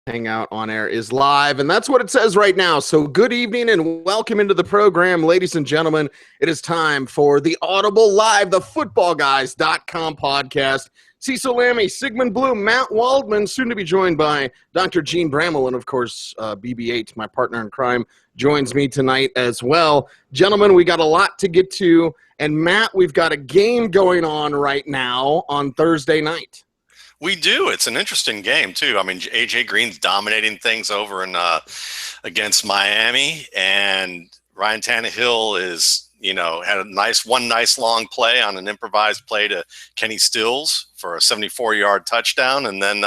Hangout on air is live, and that's what it says right now. So good evening and welcome into the program, ladies and gentlemen. It is time for the Audible Live, the footballguys.com podcast. Cecil Lammy, Sigmund Bloom, Matt Waldman, soon to be joined by Dr. Gene Brammell, and of course, BB8, my partner in crime, joins me tonight as well. Gentlemen, we got a lot to get to, and Matt, we've got a game going on right now on Thursday night. We do. It's an interesting game, too. I mean, A.J. Green's dominating things over in against Miami, and Ryan Tannehill is, had a nice long play on an improvised play to Kenny Stills for a 74-yard touchdown, and then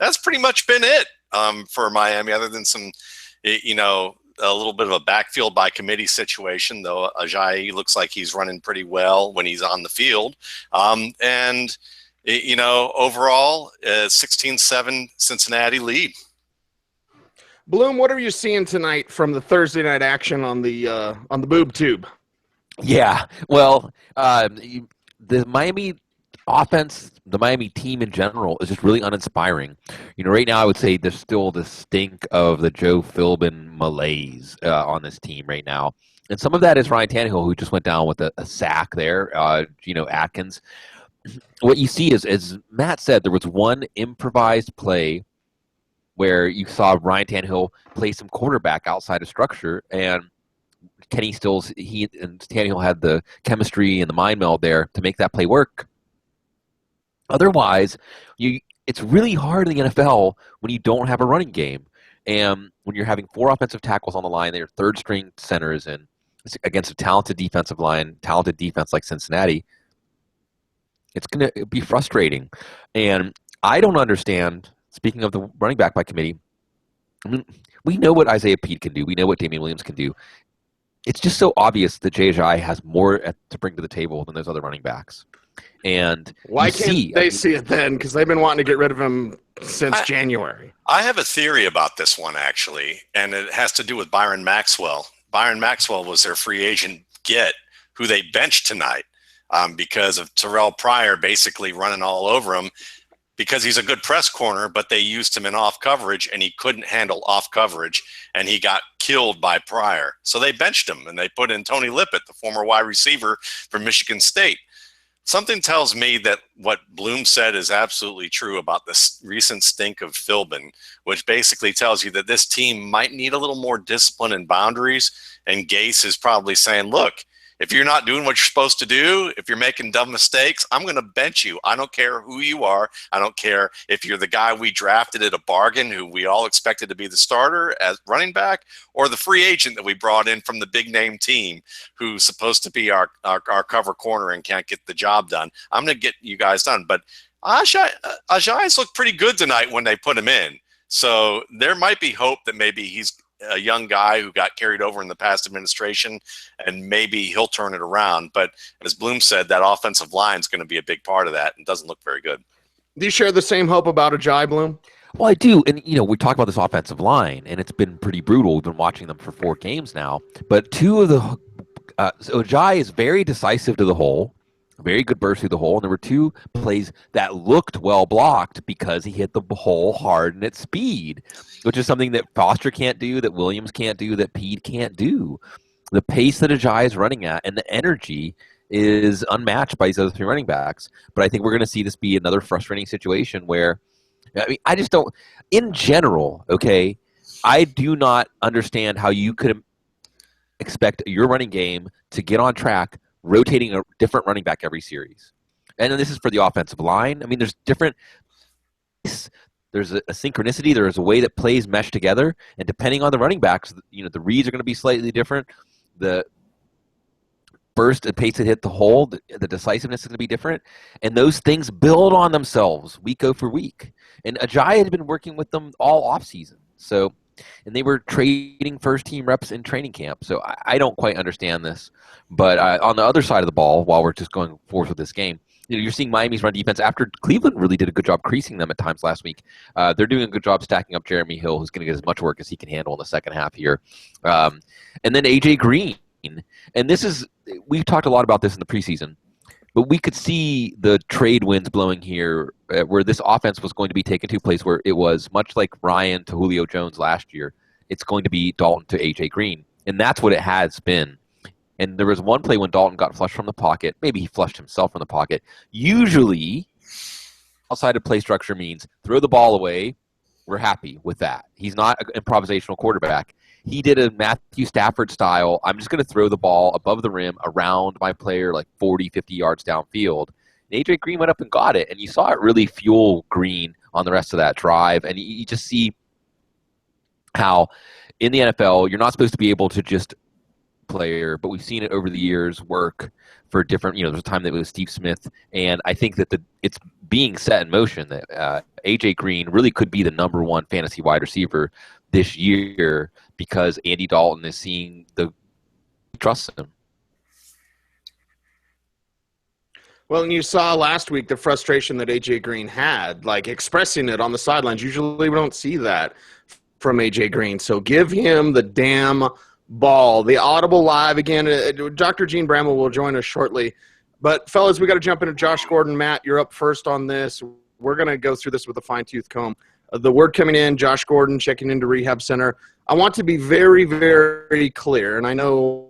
that's pretty much been it for Miami, other than some, a little bit of a backfield by committee situation, though Ajayi looks like he's running pretty well when he's on the field, and overall, 16-7 Cincinnati lead. Bloom, what are you seeing tonight from the Thursday night action on the boob tube? Yeah, well, the Miami offense, the Miami team in general, is just really uninspiring. Right now I would say there's still the stink of the Joe Philbin malaise on this team right now. And some of that is Ryan Tannehill, who just went down with a sack there, Atkins. What you see is, as Matt said, there was one improvised play where you saw Ryan Tannehill play some quarterback outside of structure, and Kenny Stills, he and Tannehill had the chemistry and the mind meld there to make that play work. Otherwise, it's really hard in the NFL when you don't have a running game, and when you're having four offensive tackles on the line, they're third-string centers, and against a talented defensive line, talented defense like Cincinnati. It's going to be frustrating. And I don't understand, speaking of the running back by committee, I mean, we know what Isaiah Pete can do. We know what Damian Williams can do. It's just so obvious that Jai has more to bring to the table than those other running backs. And why can't they see it then? Because they've been wanting to get rid of him since January. I have a theory about this one, actually, and it has to do with Byron Maxwell. Byron Maxwell was their free agent who they benched tonight. Because of Terrell Pryor basically running all over him, because he's a good press corner, but they used him in off coverage and he couldn't handle off coverage and he got killed by Pryor. So they benched him and they put in Tony Lippett, the former wide receiver from Michigan State. Something tells me that what Bloom said is absolutely true about this recent stink of Philbin, which basically tells you that this team might need a little more discipline and boundaries. And Gase is probably saying, look, if you're not doing what you're supposed to do, if you're making dumb mistakes, I'm going to bench you. I don't care who you are. I don't care if you're the guy we drafted at a bargain who we all expected to be the starter as running back, or the free agent that we brought in from the big name team who's supposed to be our cover corner and can't get the job done. I'm going to get you guys done. But Ajayi's looked pretty good tonight when they put him in. So there might be hope that maybe he's a young guy who got carried over in the past administration, and maybe he'll turn it around. But as Bloom said, that offensive line is going to be a big part of that and doesn't look very good. Do you share the same hope about Ajayi, Bloom? Well, I do. And, we talk about this offensive line, and it's been pretty brutal. We've been watching them for 4 games now. But two of the so Ajayi is very decisive to the hole. Very good burst through the hole, and there were 2 plays that looked well blocked because he hit the hole hard and at speed, which is something that Foster can't do, that Williams can't do, that Pete can't do. The pace that Ajayi is running at and the energy is unmatched by these other 3 running backs. But I think we're going to see this be another frustrating situation where, I just don't, in general, okay, I do not understand how you could expect your running game to get on track rotating a different running back every series. And then this is for the offensive line. I mean, there's a synchronicity. There's a way that plays mesh together. And depending on the running backs, the reads are going to be slightly different. The burst and pace that hit the hole, the decisiveness is going to be different. And those things build on themselves week over week. And Ajayi had been working with them all offseason. And they were trading first-team reps in training camp. So I don't quite understand this. But on the other side of the ball, while we're just going forth with this game, you're seeing Miami's run defense after Cleveland really did a good job creasing them at times last week. They're doing a good job stacking up Jeremy Hill, who's going to get as much work as he can handle in the second half here. And then A.J. Green. And this is – we've talked a lot about this in the preseason. But we could see the trade winds blowing here, where this offense was going to be taken to a place where it was much like Ryan to Julio Jones last year. It's going to be Dalton to A.J. Green, and that's what it has been. And there was one play when Dalton got flushed from the pocket. Maybe he flushed himself from the pocket. Usually, outside of play structure means throw the ball away. We're happy with that. He's not an improvisational quarterback. He did a Matthew Stafford style. I'm just going to throw the ball above the rim around my player like 40, 50 yards downfield. And A.J. Green went up and got it, and you saw it really fuel Green on the rest of that drive. And you just see how in the NFL, you're not supposed to be able to just player, but we've seen it over the years work for different, there's a time that it was Steve Smith, and I think that it's being set in motion that A.J. Green really could be the number one fantasy wide receiver this year because Andy Dalton is seeing the trust him. Well, and you saw last week the frustration that A.J. Green had, like expressing it on the sidelines. Usually we don't see that from A.J. Green, so give him the damn ball. The Audible Live again. Dr. Gene Brammell will join us shortly. But fellas, we got to jump into Josh Gordon. Matt, you're up first on this. We're going to go through this with a fine-tooth comb. The word coming in, Josh Gordon checking into rehab center. I want to be very, very clear, and I know.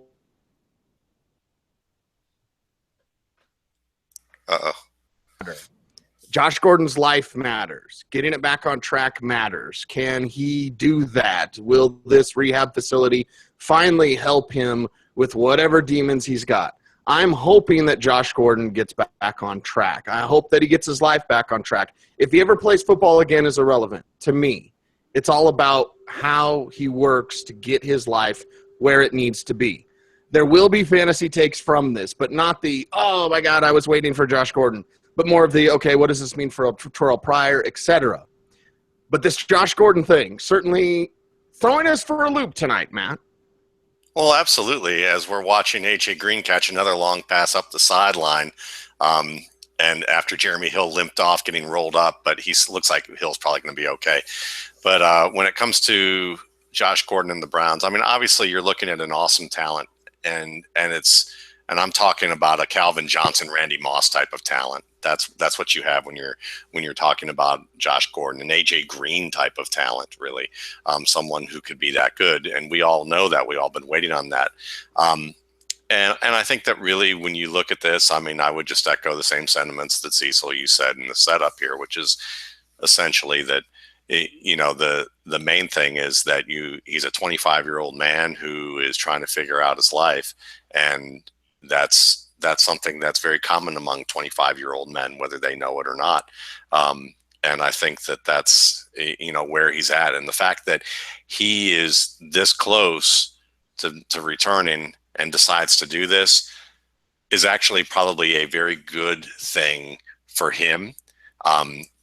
Josh Gordon's life matters. Getting it back on track matters. Can he do that? Will this rehab facility finally help him with whatever demons he's got? I'm hoping that Josh Gordon gets back on track. I hope that he gets his life back on track. If he ever plays football again is irrelevant to me. It's all about how he works to get his life where it needs to be. There will be fantasy takes from this, but not the, oh my God, I was waiting for Josh Gordon. But more of the, okay, what does this mean for Terrell Pryor, etc. But this Josh Gordon thing, certainly throwing us for a loop tonight, Matt. Well, absolutely. As we're watching A.J. Green catch another long pass up the sideline, and after Jeremy Hill limped off, getting rolled up, but he looks like Hill's probably going to be okay. But when it comes to Josh Gordon and the Browns, I mean, obviously you're looking at an awesome talent, and I'm talking about a Calvin Johnson, Randy Moss type of talent. That's what you have when you're talking about Josh Gordon, an A.J. Green type of talent, really, someone who could be that good. And we all know that. We all been waiting on that. And I think that really when you look at this, I mean, I would just echo the same sentiments that Cecil, you said in the setup here, which is essentially that, the main thing is that he's a 25-year-old man who is trying to figure out his life. And that's something that's very common among 25-year-old men, whether they know it or not. And I think that that's, where he's at. And the fact that he is this close to returning and decides to do this is actually probably a very good thing for him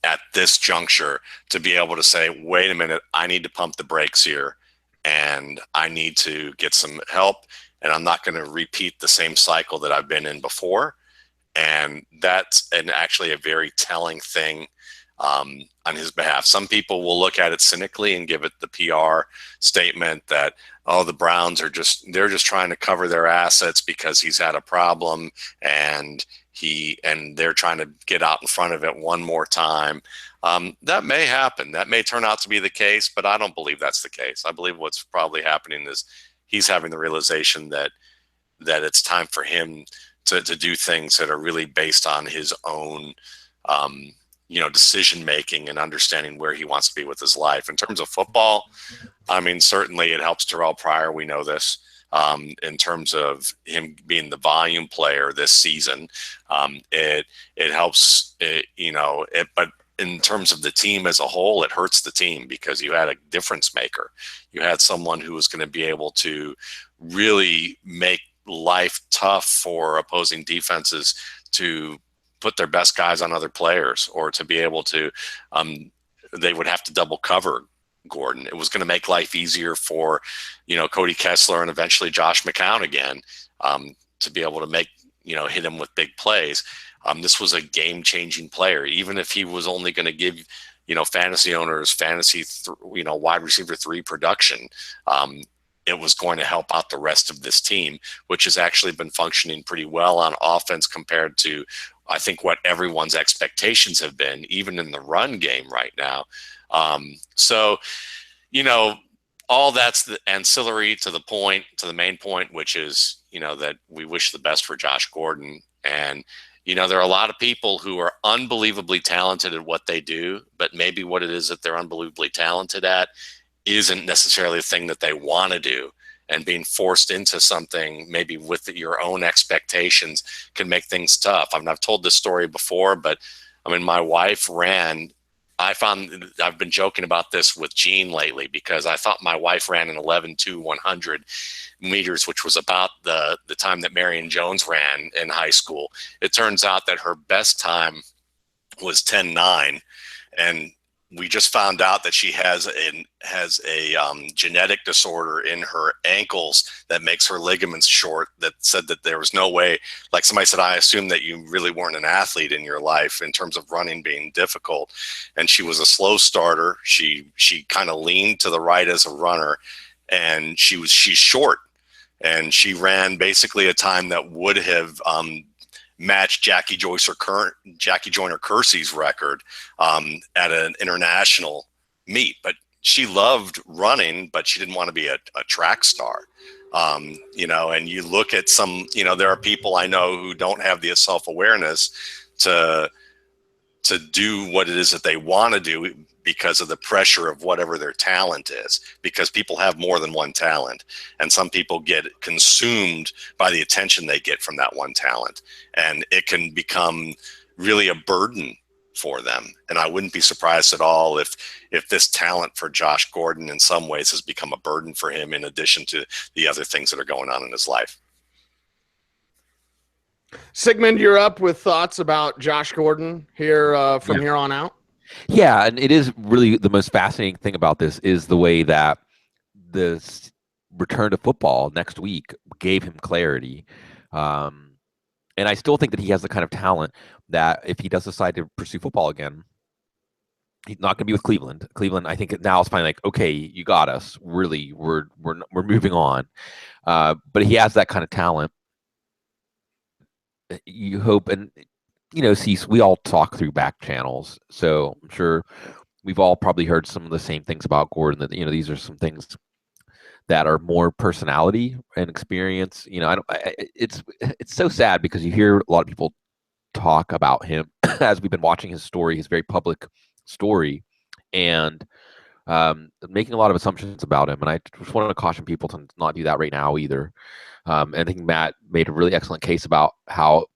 at this juncture, to be able to say, wait a minute, I need to pump the brakes here and I need to get some help. And I'm not going to repeat the same cycle that I've been in before. And that's actually a very telling thing on his behalf. Some people will look at it cynically and give it the PR statement that, oh, the Browns they're just trying to cover their assets because he's had a problem and they're trying to get out in front of it one more time. That may happen. That may turn out to be the case, but I don't believe that's the case. I believe what's probably happening is he's having the realization that it's time for him to do things that are really based on his own, decision making and understanding where he wants to be with his life. In terms of football, I mean, certainly it helps Terrell Pryor. We know this. In terms of him being the volume player this season, it helps. But in terms of the team as a whole, it hurts the team because you had a difference maker. You had someone who was going to be able to really make life tough for opposing defenses to put their best guys on other players, or to be able to, they would have to double cover Gordon. It was going to make life easier for, Cody Kessler and eventually Josh McCown again, to be able to make, hit him with big plays. This was a game-changing player, even if he was only going to give, fantasy owners wide receiver 3 production. it was going to help out the rest of this team, which has actually been functioning pretty well on offense compared to, I think, what everyone's expectations have been, even in the run game right now. So, all that's the ancillary to the main point, which is, that we wish the best for Josh Gordon. And, there are a lot of people who are unbelievably talented at what they do, but maybe what it is that they're unbelievably talented at isn't necessarily the thing that they want to do. And being forced into something, maybe with your own expectations, can make things tough. I mean, I've told this story before, but my wife ran. I've been joking about this with Gene lately, because I thought my wife ran an 11.2 meters, which was about the time that Marion Jones ran in high school. It turns out that her best time was 10.9, and we just found out that she has a genetic disorder in her ankles that makes her ligaments short, that said that there was no way, like somebody said, I assume that you really weren't an athlete in your life in terms of running being difficult. And she was a slow starter. She kind of leaned to the right as a runner, and she's short, and she ran basically a time that would have matched Jackie Joyner Kersey's record at an international meet. But she loved running, but she didn't want to be a track star. And you look at some, there are people I know who don't have the self-awareness to do what it is that they want to do because of the pressure of whatever their talent is, because people have more than one talent, and some people get consumed by the attention they get from that one talent, and it can become really a burden for them. And I wouldn't be surprised at all if this talent for Josh Gordon in some ways has become a burden for him, in addition to the other things that are going on in his life. Sigmund, you're up with thoughts about Josh Gordon here from here on out. Yeah, and it is really the most fascinating thing about this is the way that the return to football next week gave him clarity. And I still think that he has the kind of talent that if he does decide to pursue football again, he's not going to be with Cleveland. Cleveland, I think now it's finally like, okay, you got us. Really, we're moving on. But he has that kind of talent. You hope, and we all talk through back channels, so I'm sure we've all probably heard some of the same things about Gordon, that these are some things that are more personality and experience. It's so sad, because you hear a lot of people talk about him as we've been watching his story, his very public story, and making a lot of assumptions about him. And I just wanted to caution people to not do that right now either. I think Matt made a really excellent case about how,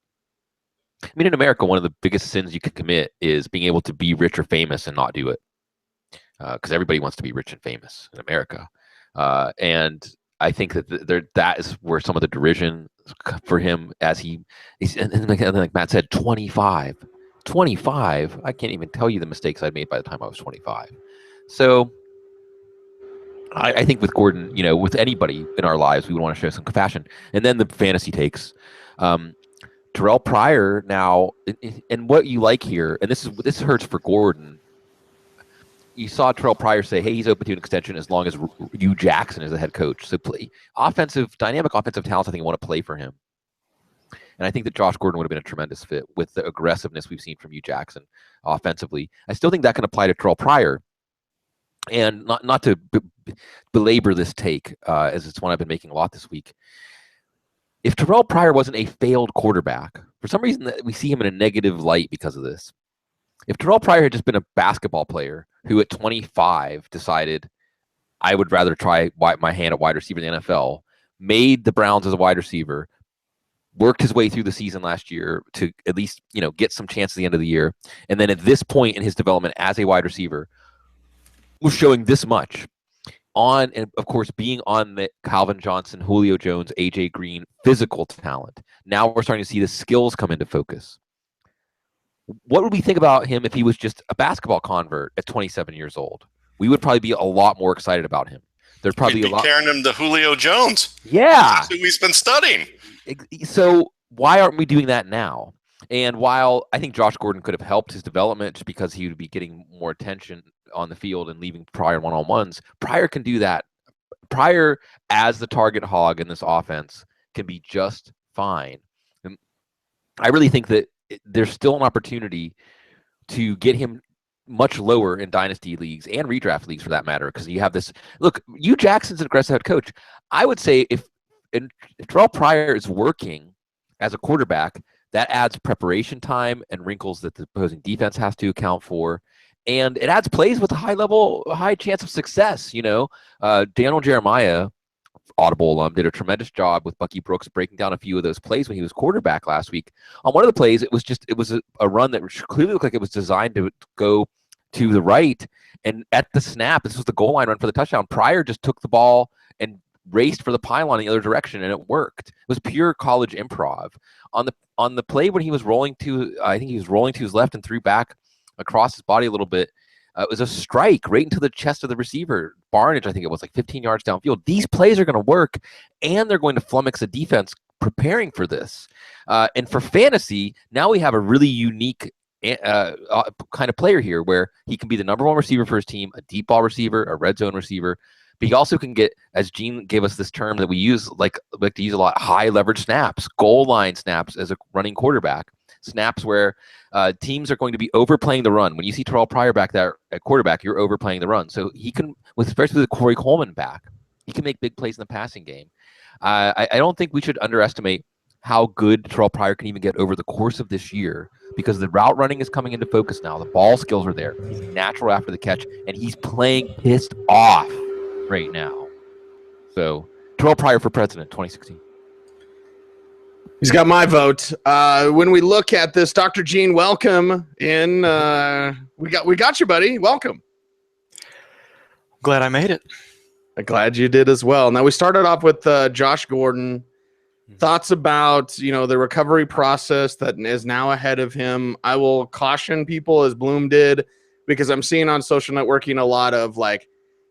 in America, one of the biggest sins you can commit is being able to be rich or famous and not do it, because everybody wants to be rich and famous in America. And I think that that is where some of the derision for him, as he's and like Matt said, 25. I can't even tell you the mistakes I'd made by the time I was 25. So I think with Gordon, with anybody in our lives, we would want to show some compassion. And then the fantasy takes. Terrell Pryor now, and what you like here, and this hurts for Gordon. You saw Terrell Pryor say, hey, he's open to an extension as long as Hugh Jackson is the head coach. So dynamic offensive talents, I think, want to play for him. And I think that Josh Gordon would have been a tremendous fit with the aggressiveness we've seen from Hugh Jackson offensively. I still think that can apply to Terrell Pryor. And not to belabor this take, as it's one I've been making a lot this week. If Terrell Pryor wasn't a failed quarterback, for some reason we see him in a negative light because of this. If Terrell Pryor had just been a basketball player who at 25 decided, I would rather try my hand at wide receiver in the NFL, made the Browns as a wide receiver, worked his way through the season last year to at least get some chance at the end of the year, and then at this point in his development as a wide receiver was showing this much on, and of course being on the Calvin Johnson, Julio Jones, AJ Green physical talent. Now we're starting to see the skills come into focus. What would we think about him if he was just a basketball convert at 27 years old? We would probably be a lot more excited about him. There'd probably be a lot carrying him to Julio Jones. Yeah, that's who he's been studying. So why aren't we doing that now? And while I think Josh Gordon could have helped his development just because he would be getting more attention on the field and leaving Pryor one-on-ones, Pryor can do that Pryor as the target hog in this offense can be just fine. And I really think that there's still an opportunity to get him much lower in dynasty leagues and redraft leagues for that matter, because you have this. Look, Hugh Jackson's an aggressive head coach. I would say if Terrell Pryor is working as a quarterback, that adds preparation time and wrinkles that the opposing defense has to account for. And it adds plays with a high chance of success. Daniel Jeremiah, Audible alum, did a tremendous job with Bucky Brooks breaking down a few of those plays when he was quarterback last week. On one of the plays, it was a run that clearly looked like it was designed to go to the right. And at the snap, this was the goal line run for the touchdown. Pryor just took the ball and raced for the pylon in the other direction, and it worked. It was pure college improv. On the play when he was rolling to, I think he was rolling to his left and threw back across his body a little bit. It was a strike right into the chest of the receiver. Barnage, I think it was like 15 yards downfield. These plays are going to work, and they're going to flummox a defense preparing for this. And for fantasy, now we have a really unique kind of player here where he can be the number one receiver for his team, a deep ball receiver, a red zone receiver. But he also can get, as Gene gave us this term that we use, like to use a lot, high leverage snaps, goal line snaps as a running quarterback. Snaps where teams are going to be overplaying the run. When you see Terrell Pryor back there at quarterback, you're overplaying the run. So he can, especially with Corey Coleman back, he can make big plays in the passing game. I don't think we should underestimate how good Terrell Pryor can even get over the course of this year, because the route running is coming into focus now. The ball skills are there. He's natural after the catch, and he's playing pissed off right now. So Terrell Pryor for president 2016. He's got my vote. When we look at this, Dr. Gene, welcome in. We got you, buddy. Welcome. Glad I made it. I'm glad you did as well. Now, we started off with Josh Gordon. Thoughts about, the recovery process that is now ahead of him. I will caution people, as Bloom did, because I'm seeing on social networking a lot of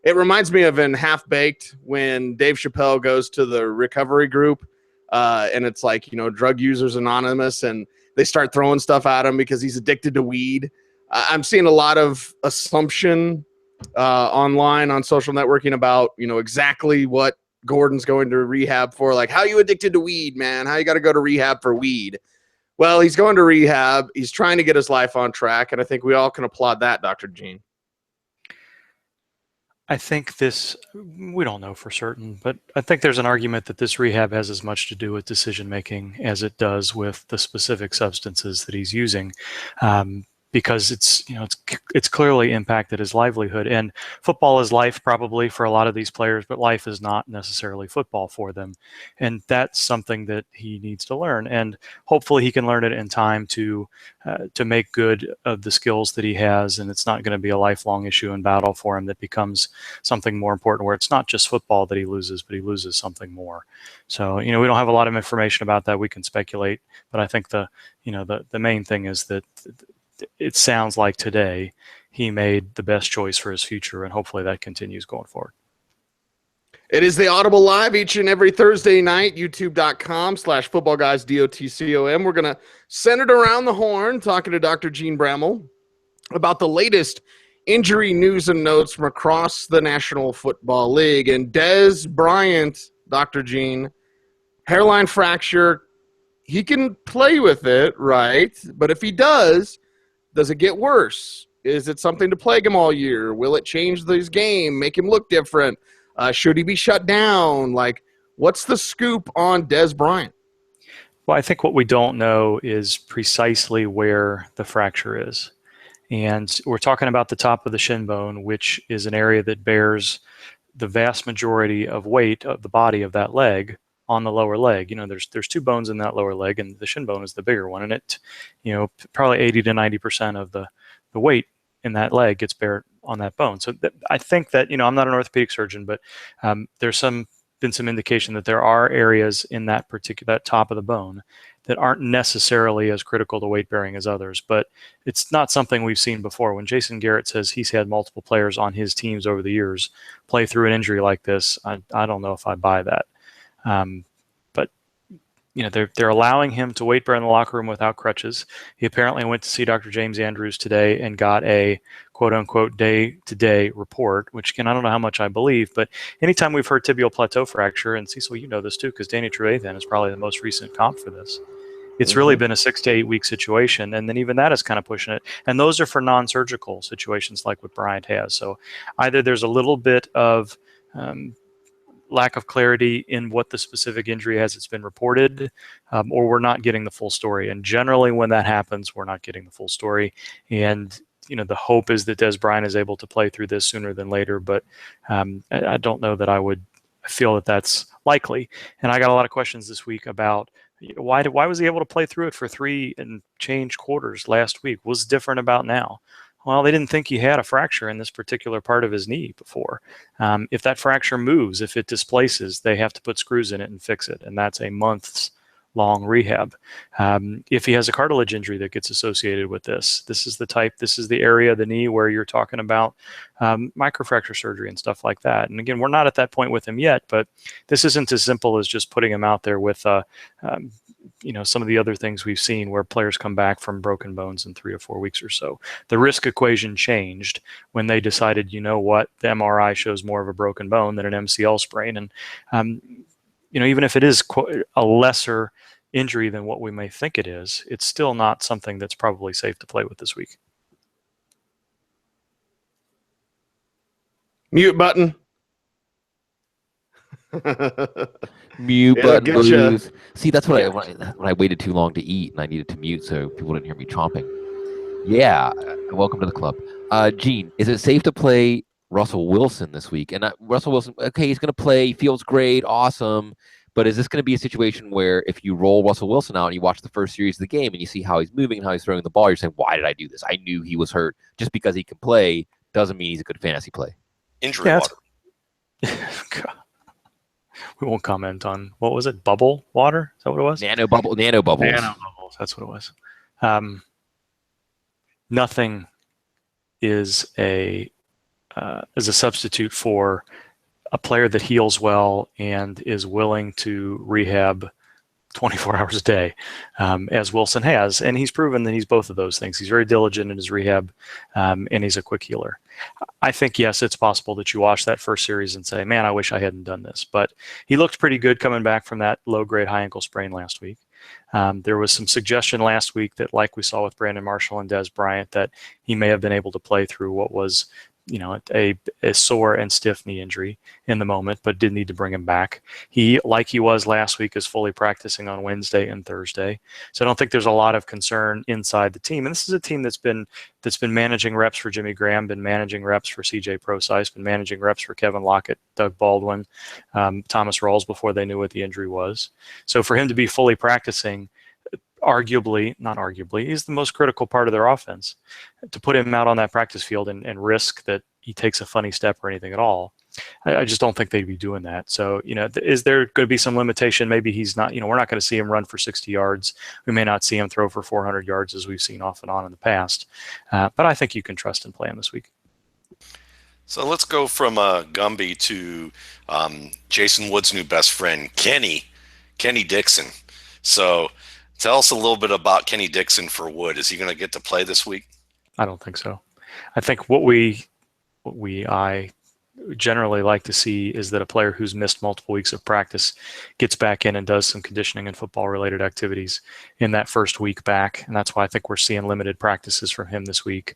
it reminds me of in Half Baked when Dave Chappelle goes to the recovery group. And it's Drug Users Anonymous, and they start throwing stuff at him because he's addicted to weed. I'm seeing a lot of assumption online on social networking about, exactly what Gordon's going to rehab for. Like, how you addicted to weed, man? How you got to go to rehab for weed? Well, he's going to rehab. He's trying to get his life on track, and I think we all can applaud that, Dr. Gene. I think we don't know for certain, but I think there's an argument that this rehab has as much to do with decision making as it does with the specific substances that he's using. Because it's clearly impacted his livelihood, and football is life probably for a lot of these players, but life is not necessarily football for them. And that's something that he needs to learn. And hopefully he can learn it in time to make good of the skills that he has. And it's not going to be a lifelong issue and battle for him that becomes something more important, where it's not just football that he loses, but he loses something more. So, we don't have a lot of information about that. We can speculate, but I think the main thing is that it sounds like today he made the best choice for his future, and hopefully that continues going forward. It is the Audible Live each and every Thursday night, youtube.com/footballguys.com. We're going to send it around the horn, talking to Dr. Gene Brammell about the latest injury news and notes from across the National Football League. And Dez Bryant, Dr. Gene, hairline fracture, he can play with it, right? But if he does it get worse? Is it something to plague him all year? Will it change his game, make him look different? Should he be shut down? What's the scoop on Dez Bryant? Well, I think what we don't know is precisely where the fracture is. And we're talking about the top of the shin bone, which is an area that bears the vast majority of weight of the body of that leg on the lower leg. There's two bones in that lower leg, and the shin bone is the bigger one. And it, probably 80 to 90% of the weight in that leg gets bared on that bone. So I think that, I'm not an orthopedic surgeon, but there's been some indication that there are areas in that top of the bone that aren't necessarily as critical to weight bearing as others, but it's not something we've seen before. When Jason Garrett says he's had multiple players on his teams over the years play through an injury like this, I don't know if I buy that. But they're allowing him to wait there in the locker room without crutches. He apparently went to see Dr. James Andrews today and got a quote-unquote day-to-day report, which, again, I don't know how much I believe, but anytime we've heard tibial plateau fracture, and Cecil, you know this too, because Danny Trevathan is probably the most recent comp for this, it's really been a 6 to 8 week situation, and then even that is kind of pushing it. And those are for non-surgical situations like what Bryant has. So either there's a little bit of lack of clarity in what the specific injury as it's been reported, or we're not getting the full story. And generally when that happens, we're not getting the full story. And the hope is that Des Bryant is able to play through this sooner than later, but I don't know that I feel that that's likely. And I got a lot of questions this week about why was he able to play through it for 3 and change quarters last week? What's different about now? Well, they didn't think he had a fracture in this particular part of his knee before. If that fracture moves, if it displaces, they have to put screws in it and fix it, and that's a month's long rehab. If he has a cartilage injury that gets associated with this is the area of the knee where you're talking about microfracture surgery and stuff like that. And again, we're not at that point with him yet, but this isn't as simple as just putting him out there with some of the other things we've seen where players come back from broken bones in 3 or 4 weeks or so. The risk equation changed when they decided, the MRI shows more of a broken bone than an MCL sprain. And even if it is a lesser injury than what we may think it is, it's still not something that's probably safe to play with this week. Mute button. Mute button. Getcha. See, that's what when I waited too long to eat and I needed to mute so people didn't hear me chomping. Yeah, welcome to the club. Gene, is it safe to play Russell Wilson this week? And Russell Wilson, okay, he's going to play, he feels great, awesome. But is this going to be a situation where if you roll Russell Wilson out and you watch the first series of the game and you see how he's moving and how he's throwing the ball, you're saying, why did I do this? I knew he was hurt. Just because he can play doesn't mean he's a good fantasy play. Injury water. We won't comment on, what was it, bubble water? Is that what it was? Nano bubbles. Nano bubbles, that's what it was. Nothing is a substitute for a player that heals well and is willing to rehab 24 hours a day, as Wilson has. And he's proven that he's both of those things. He's very diligent in his rehab, and he's a quick healer. I think, yes, it's possible that you watch that first series and say, man, I wish I hadn't done this. But he looked pretty good coming back from that low-grade high ankle sprain last week. There was some suggestion last week that, like we saw with Brandon Marshall and Des Bryant, that he may have been able to play through what was a sore and stiff knee injury in the moment, but did need to bring him back. He, like he was last week, is fully practicing on Wednesday and Thursday. So I don't think there's a lot of concern inside the team. And this is a team that's been managing reps for Jimmy Graham, been managing reps for CJ Prosise, been managing reps for Kevin Lockett, Doug Baldwin, Thomas Rawls before they knew what the injury was. So for him to be fully practicing, not arguably, is the most critical part of their offense. To put him out on that practice field and risk that he takes a funny step or anything at all, I just don't think they'd be doing that. So, is there going to be some limitation? Maybe he's not, we're not going to see him run for 60 yards. We may not see him throw for 400 yards as we've seen off and on in the past. But I think you can trust and play him this week. So let's go from Gumby to Jason Wood's new best friend, Kenny Dixon. So tell us a little bit about Kenny Dixon for Wood. Is he going to get to play this week? I don't think so. I think I generally like to see is that a player who's missed multiple weeks of practice gets back in and does some conditioning and football-related activities in that first week back. And that's why I think we're seeing limited practices from him this week,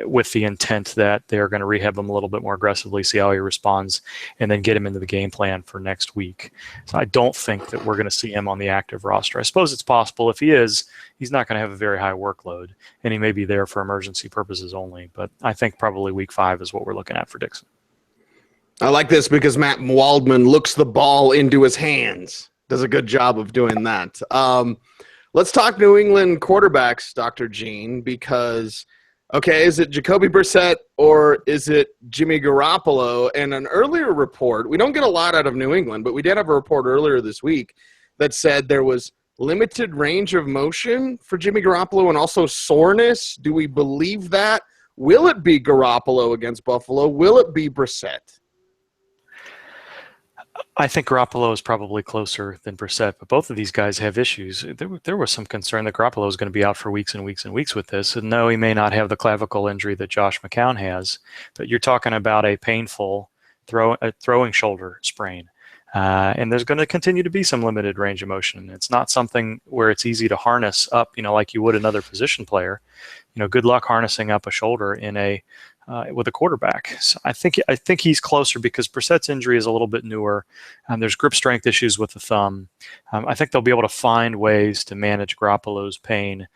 with the intent that they're going to rehab him a little bit more aggressively, see how he responds, and then get him into the game plan for next week. So I don't think that we're going to see him on the active roster. I suppose it's possible. If he is, he's not going to have a very high workload, and he may be there for emergency purposes only. But I think probably week 5 is what we're looking at for Dixon. I like this because Matt Waldman looks the ball into his hands. Does a good job of doing that. Let's talk New England quarterbacks, Dr. Gene, because – okay, is it Jacoby Brissett or is it Jimmy Garoppolo? And an earlier report, we don't get a lot out of New England, but we did have a report earlier this week that said there was limited range of motion for Jimmy Garoppolo and also soreness. Do we believe that? Will it be Garoppolo against Buffalo? Will it be Brissett? I think Garoppolo is probably closer than Brissett, but both of these guys have issues. There was some concern that Garoppolo is going to be out for weeks and weeks and weeks with this. And no, he may not have the clavicle injury that Josh McCown has, but you're talking about a painful throwing shoulder sprain. And there's going to continue to be some limited range of motion. It's not something where it's easy to harness up, like you would another position player. Good luck harnessing up a shoulder in with a quarterback. So I think he's closer because Brissett's injury is a little bit newer. There's grip strength issues with the thumb. I think they'll be able to find ways to manage Garoppolo's pain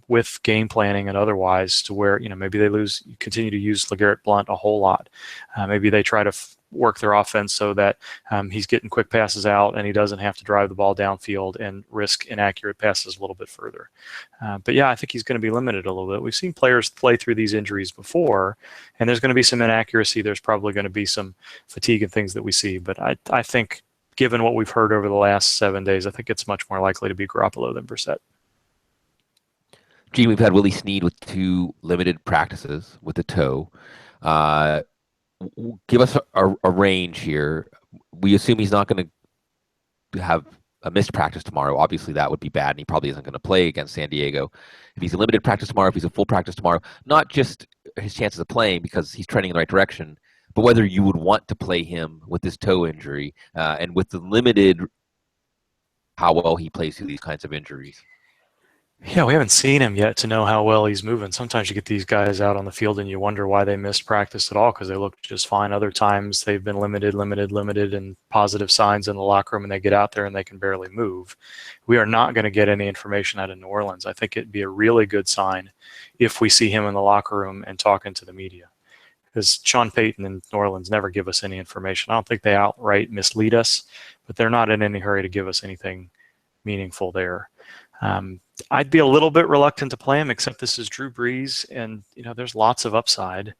with game planning and otherwise to where, maybe they continue to use LeGarrette Blount a whole lot. Maybe they try to work their offense so that he's getting quick passes out and he doesn't have to drive the ball downfield and risk inaccurate passes a little bit further. But yeah, I think he's going to be limited a little bit. We've seen players play through these injuries before, and there's going to be some inaccuracy. There's probably going to be some fatigue and things that we see. But I think, given what we've heard over the last 7 days, I think it's much more likely to be Garoppolo than Brissett. Gene, we've had Willie Snead with 2 limited practices with the toe. Give us a range here. We assume he's not going to have a missed practice tomorrow. Obviously, that would be bad, and he probably isn't going to play against San Diego. If he's a limited practice tomorrow, if he's a full practice tomorrow, not just his chances of playing because he's trending in the right direction, but whether you would want to play him with this toe injury and with the limited how well he plays through these kinds of injuries. Yeah, we haven't seen him yet to know how well he's moving. Sometimes you get these guys out on the field and you wonder why they missed practice at all because they look just fine. Other times they've been limited, and positive signs in the locker room, and they get out there and they can barely move. We are not going to get any information out of New Orleans. I think it'd be a really good sign if we see him in the locker room and talking to the media. Because Sean Payton and New Orleans never give us any information. I don't think they outright mislead us, but they're not in any hurry to give us anything meaningful there. I'd be a little bit reluctant to play him, except this is Drew Brees, and there's lots of upside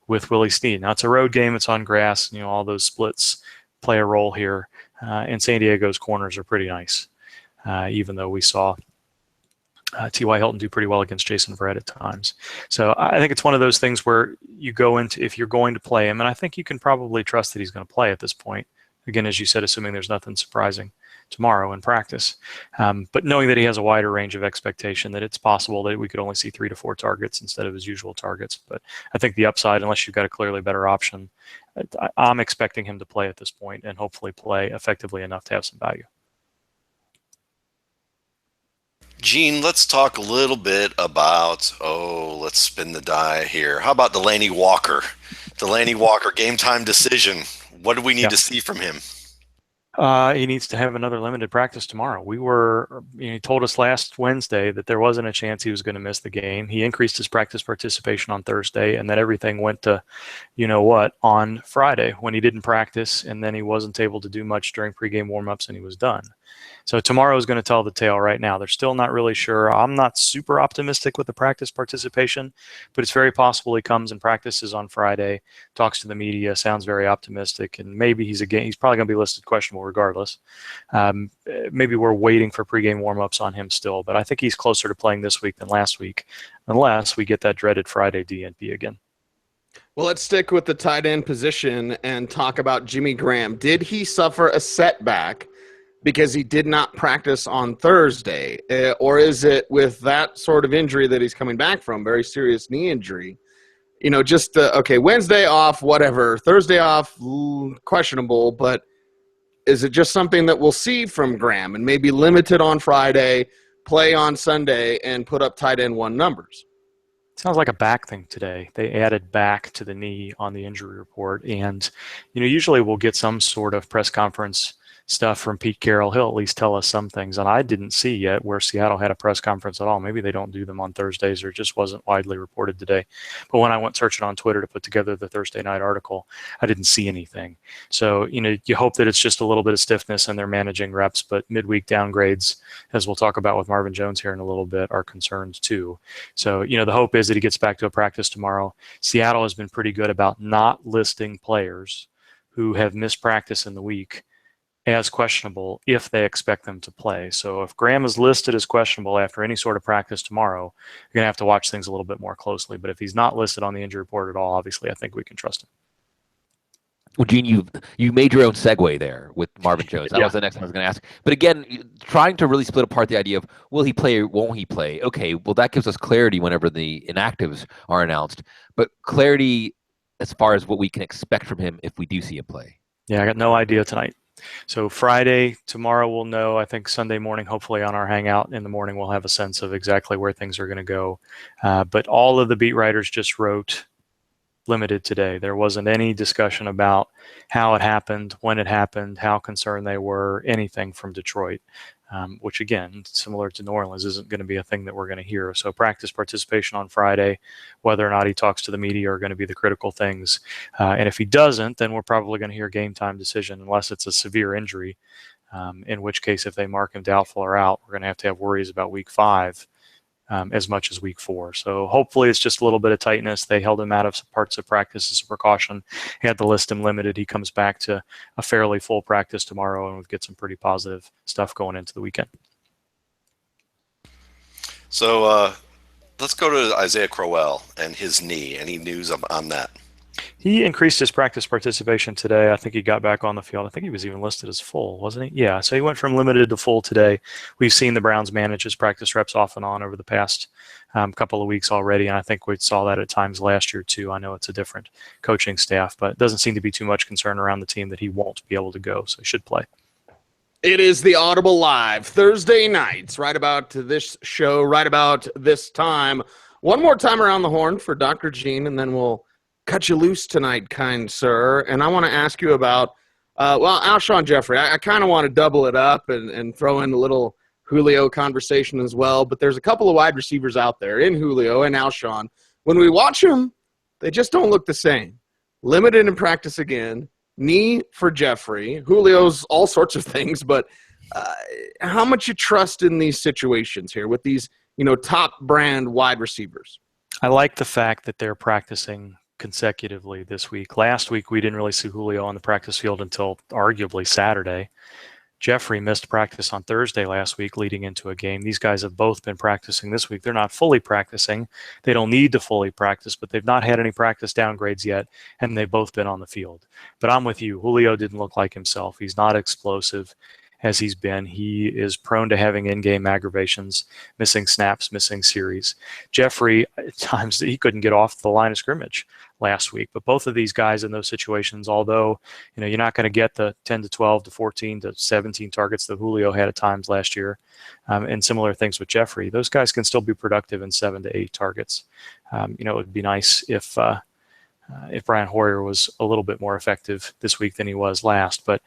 with Willie Snead. Now it's a road game; it's on grass. All those splits play a role here, and San Diego's corners are pretty nice. Even though we saw T.Y. Hilton do pretty well against Jason Verrett at times, so I think it's one of those things where you go into if you're going to play him, and I think you can probably trust that he's going to play at this point. Again, as you said, assuming there's nothing surprising tomorrow in practice. But knowing that he has a wider range of expectation, that it's possible that we could only see 3 to 4 targets instead of his usual targets. But I think the upside, unless you've got a clearly better option, I'm expecting him to play at this point and hopefully play effectively enough to have some value. Gene, let's talk a little bit about, let's spin the die here. How about Delaney Walker? Delaney Walker, game time decision. What do we need to see from him? He needs to have another limited practice tomorrow. He told us last Wednesday that there wasn't a chance he was going to miss the game. He increased his practice participation on Thursday, and then everything went to, on Friday when he didn't practice, and then he wasn't able to do much during pregame warmups, and he was done. So tomorrow is going to tell the tale right now. They're still not really sure. I'm not super optimistic with the practice participation, but it's very possible he comes and practices on Friday, talks to the media, sounds very optimistic, and maybe he's probably going to be listed questionable regardless. Maybe we're waiting for pregame warmups on him still, but I think he's closer to playing this week than last week, unless we get that dreaded Friday DNP again. Well, let's stick with the tight end position and talk about Jimmy Graham. Did he suffer a setback because he did not practice on Thursday? Or is it with that sort of injury that he's coming back from, very serious knee injury? Wednesday off, whatever. Thursday off, questionable, but is it just something that we'll see from Graham and maybe limited on Friday, play on Sunday, and put up tight end 1 numbers? Sounds like a back thing today. They added back to the knee on the injury report. And, usually we'll get some sort of press conference stuff from Pete Carroll. He'll at least tell us some things. And I didn't see yet where Seattle had a press conference at all. Maybe they don't do them on Thursdays or it just wasn't widely reported today. But when I went searching on Twitter to put together the Thursday night article, I didn't see anything. So, you hope that it's just a little bit of stiffness and they're managing reps, but midweek downgrades, as we'll talk about with Marvin Jones here in a little bit, are concerned too. So, the hope is that he gets back to a practice tomorrow. Seattle has been pretty good about not listing players who have missed practice in the week as questionable if they expect them to play. So if Graham is listed as questionable after any sort of practice tomorrow, you're going to have to watch things a little bit more closely. But if he's not listed on the injury report at all, obviously I think we can trust him. Well, Gene, you made your own segue there with Marvin Jones. That was the next one I was going to ask. But again, trying to really split apart the idea of will he play or won't he play? Okay, well that gives us clarity whenever the inactives are announced, but clarity as far as what we can expect from him if we do see him play. Yeah, I got no idea tonight. So Friday, tomorrow we'll know. I think Sunday morning, hopefully on our hangout in the morning, we'll have a sense of exactly where things are going to go. But all of the beat writers just wrote limited today. There wasn't any discussion about how it happened, when it happened, how concerned they were, anything from Detroit, which again, similar to New Orleans, isn't going to be a thing that we're going to hear. So practice participation on Friday, whether or not he talks to the media are going to be the critical things. And if he doesn't, then we're probably going to hear game time decision unless it's a severe injury, in which case if they mark him doubtful or out, we're going to have worries about week 5. As much as week 4. So hopefully it's just a little bit of tightness. They held him out of parts of practice as a precaution. He had to list him limited. He comes back to a fairly full practice tomorrow, and we'll get some pretty positive stuff going into the weekend. So let's go to Isaiah Crowell and his knee. Any news on that? He increased his practice participation today. I think he got back on the field. I think he was even listed as full, wasn't he? Yeah, so he went from limited to full today. We've seen the Browns manage his practice reps off and on over the past couple of weeks already, and I think we saw that at times last year too. I know it's a different coaching staff, but it doesn't seem to be too much concern around the team that he won't be able to go, so he should play. It is the Audible Live, Thursday nights, right about this show, right about this time. One more time around the horn for Dr. Gene, and then we'll cut you loose tonight, kind sir. And I want to ask you about, Alshon Jeffrey. I kind of want to double it up and throw in a little Julio conversation as well. But there's a couple of wide receivers out there in Julio and Alshon. When we watch them, they just don't look the same. Limited in practice again. Knee for Jeffrey. Julio's all sorts of things. But how much you trust in these situations here with these, top brand wide receivers? I like the fact that they're practicing consecutively this week. Last week, we didn't really see Julio on the practice field until arguably Saturday. Jeffrey missed practice on Thursday last week leading into a game. These guys have both been practicing this week. They're not fully practicing. They don't need to fully practice, but they've not had any practice downgrades yet, and they've both been on the field. But I'm with you. Julio didn't look like himself. He's not explosive as he's been. He is prone to having in-game aggravations, missing snaps, missing series. Jeffrey, at times, he couldn't get off the line of scrimmage last week. But both of these guys in those situations, although you're not going to get the 10 to 12 to 14 to 17 targets that Julio had at times last year, and similar things with Jeffrey, those guys can still be productive in 7 to 8 targets. It would be nice if Brian Hoyer was a little bit more effective this week than he was last. But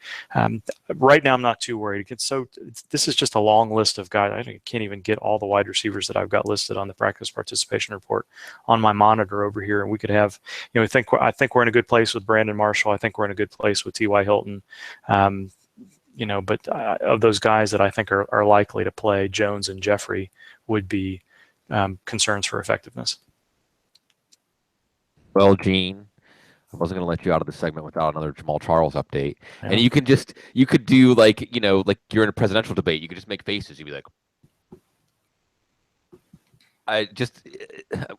right now, I'm not too worried. This is just a long list of guys. I can't even get all the wide receivers that I've got listed on the practice participation report on my monitor over here. And we could have, I think we're in a good place with Brandon Marshall. I think we're in a good place with T.Y. Hilton. But of those guys that I think are likely to play, Jones and Jeffrey would be concerns for effectiveness. Well, Gene, I wasn't going to let you out of the segment without another Jamal Charles update. Yeah. And you could do like you're in a presidential debate. You could just make faces. You'd be like,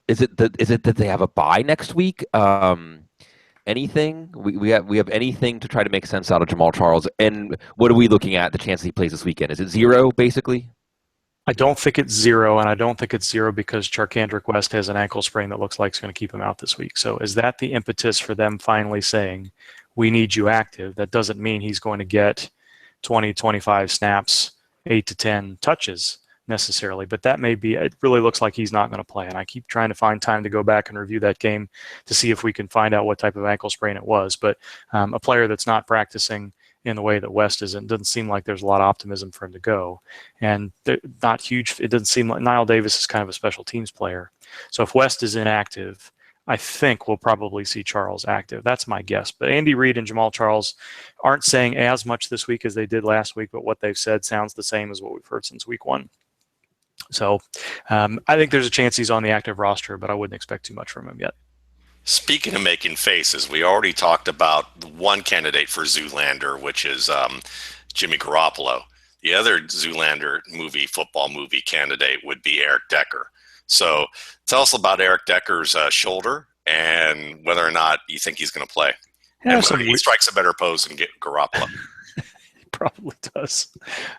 is it that they have a bye next week? Anything? We have anything to try to make sense out of Jamal Charles? And what are we looking at the chance he plays this weekend? Is it 0 basically? I don't think it's 0, and I don't think it's 0 because Charkandrick West has an ankle sprain that looks like it's going to keep him out this week. So is that the impetus for them finally saying, we need you active? That doesn't mean he's going to get 20, 25 snaps, 8 to 10 touches necessarily, but that may be, it really looks like he's not going to play. And I keep trying to find time to go back and review that game to see if we can find out what type of ankle sprain it was. But a player that's not practicing in the way that West is, it doesn't seem like there's a lot of optimism for him to go. And not huge. It doesn't seem like Niall Davis is kind of a special teams player. So if West is inactive, I think we'll probably see Charles active. That's my guess. But Andy Reid and Jamal Charles aren't saying as much this week as they did last week, but what they've said sounds the same as what we've heard since week 1. So I think there's a chance he's on the active roster, but I wouldn't expect too much from him yet. Speaking of making faces, we already talked about one candidate for Zoolander, which is Jimmy Garoppolo. The other Zoolander football movie candidate would be Eric Decker. So tell us about Eric Decker's shoulder and whether or not you think he's going to play. Yeah, And he strikes a better pose than Garoppolo. He probably does.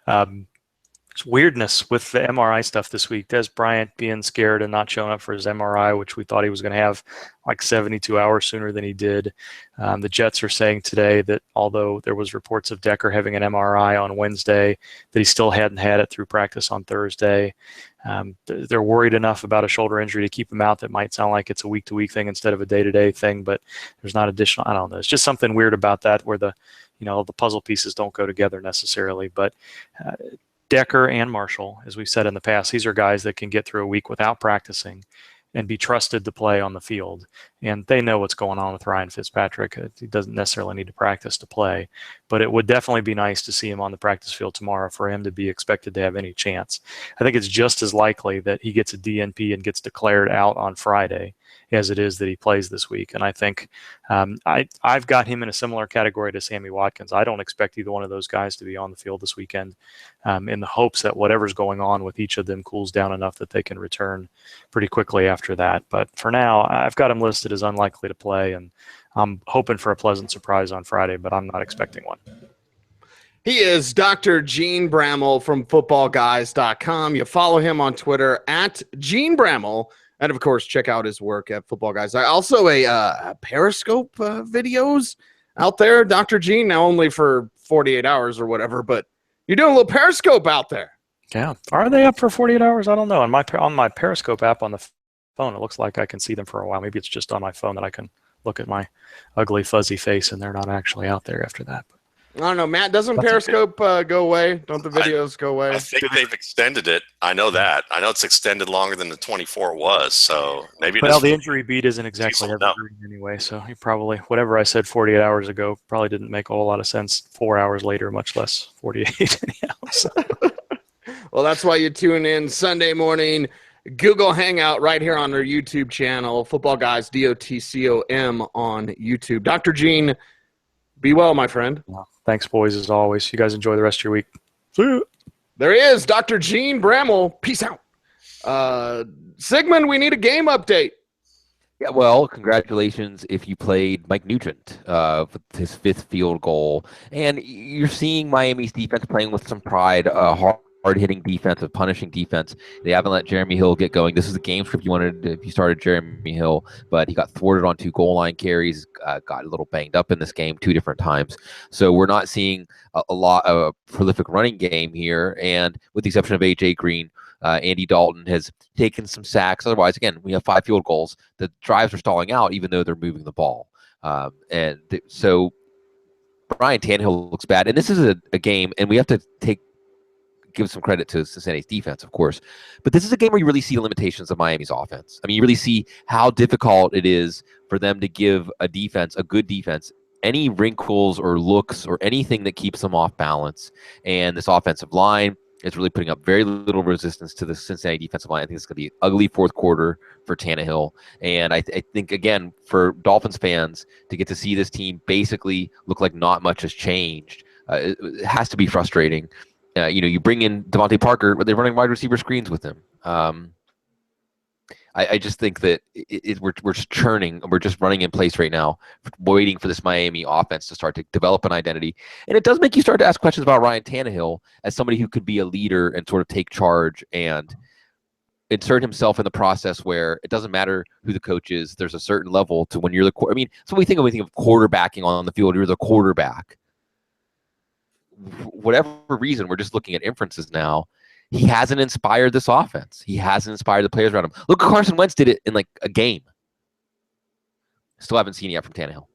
There's weirdness with the MRI stuff this week. Des Bryant being scared and not showing up for his MRI, which we thought he was going to have like 72 hours sooner than he did. The Jets are saying today that although there was reports of Decker having an MRI on Wednesday, that he still hadn't had it through practice on Thursday. They're worried enough about a shoulder injury to keep him out that might sound like it's a week-to-week thing instead of a day-to-day thing, but there's not additional, I don't know. It's just something weird about that where the puzzle pieces don't go together necessarily. But Decker and Marshall, as we've said in the past, these are guys that can get through a week without practicing and be trusted to play on the field. And they know what's going on with Ryan Fitzpatrick. He doesn't necessarily need to practice to play, but it would definitely be nice to see him on the practice field tomorrow for him to be expected to have any chance. I think it's just as likely that he gets a DNP and gets declared out on Friday as it is that he plays this week. And I think I've got him in a similar category to Sammy Watkins. I don't expect either one of those guys to be on the field this weekend in the hopes that whatever's going on with each of them cools down enough that they can return pretty quickly after that. But for now, I've got him listed as unlikely to play, and I'm hoping for a pleasant surprise on Friday, but I'm not expecting one. He is Dr. Gene Brammell from footballguys.com. You follow him on Twitter at Gene Brammell. And, of course, check out his work at Football Guys. Also, a Periscope videos out there, Dr. Gene, now only for 48 hours or whatever, but you're doing a little Periscope out there. Yeah. Are they up for 48 hours? I don't know. On my Periscope app on the phone, it looks like I can see them for a while. Maybe it's just on my phone that I can look at my ugly, fuzzy face, and they're not actually out there after that. I don't know, Matt. Doesn't Periscope go away? Don't the videos go away? I think they've extended it. I know that. I know it's extended longer than the 24 was. So maybe. Well, the injury beat isn't exactly evergreen anyway. So he probably whatever I said 48 hours ago probably didn't make a whole lot of sense 4 hours later, much less 48 anyhow. So. Well, that's why you tune in Sunday morning. Google Hangout right here on our YouTube channel, Football Guys, DOTCOM on YouTube. Dr. Gene, be well, my friend. Thanks, boys, as always. You guys enjoy the rest of your week. See ya. There he is, Dr. Gene Brammell. Peace out. Sigmund, we need a game update. Yeah, well, congratulations if you played Mike Nugent with his 5th field goal. And you're seeing Miami's defense playing with some pride, hard-hitting defense, a punishing defense. They haven't let Jeremy Hill get going. This is a game script if you started Jeremy Hill, but he got thwarted on 2 goal line carries, got a little banged up in this game 2 different times. So we're not seeing a lot of a prolific running game here. And with the exception of A.J. Green, Andy Dalton has taken some sacks. Otherwise, again, we have 5 field goals. The drives are stalling out even though they're moving the ball. So Ryan Tannehill looks bad. And this is a game, and we have to give some credit to Cincinnati's defense, of course. But this is a game where you really see the limitations of Miami's offense. I mean, you really see how difficult it is for them to give a good defense, any wrinkles or looks or anything that keeps them off balance. And this offensive line is really putting up very little resistance to the Cincinnati defensive line. I think it's going to be an ugly 4th quarter for Tannehill. And I think, again, for Dolphins fans to get to see this team basically look like not much has changed, it has to be frustrating. You bring in Devontae Parker, but they're running wide receiver screens with him. I just think that we're just churning. We're just running in place right now, waiting for this Miami offense to start to develop an identity. And it does make you start to ask questions about Ryan Tannehill as somebody who could be a leader and sort of take charge and insert himself in the process where it doesn't matter who the coach is. There's a certain level to when you're the – I mean, so we think of quarterbacking on the field. You're the quarterback. Whatever reason, we're just looking at inferences now. He hasn't inspired this offense. He hasn't inspired the players around him. Look, Carson Wentz did it in like a game. Still haven't seen it yet from Tannehill.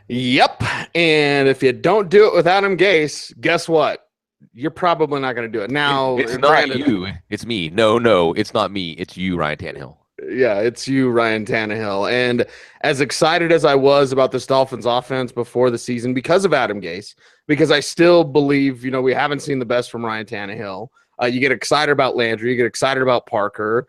Yep. And if you don't do it with Adam Gase, guess what? You're probably not going to do it. Now, it's not you. It's me. No, it's not me. It's you, Ryan Tannehill. Yeah, it's you, Ryan Tannehill. And as excited as I was about this Dolphins offense before the season because of Adam Gase, because I still believe, we haven't seen the best from Ryan Tannehill. You get excited about Landry. You get excited about Parker.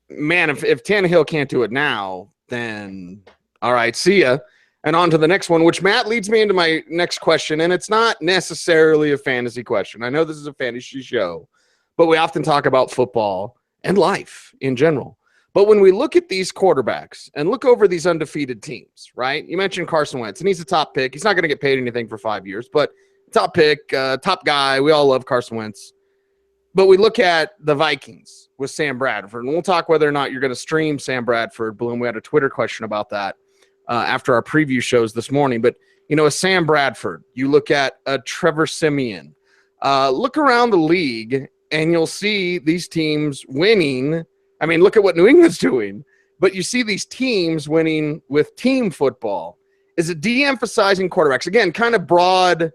Man, if Tannehill can't do it now, then all right, see ya. And on to the next one, which, Matt, leads me into my next question. And it's not necessarily a fantasy question. I know this is a fantasy show, but we often talk about football and life in general. But when we look at these quarterbacks and look over these undefeated teams, right? You mentioned Carson Wentz, and he's a top pick. He's not going to get paid anything for 5 years, but top pick, top guy. We all love Carson Wentz. But we look at the Vikings with Sam Bradford, and we'll talk whether or not you're going to stream Sam Bradford. Bloom, we had a Twitter question about that after our preview shows this morning. But, a Sam Bradford, you look at a Trevor Siemian. Look around the league, and you'll see these teams winning. I mean, look at what New England's doing. But you see these teams winning with team football. Is it de-emphasizing quarterbacks? Again, kind of broad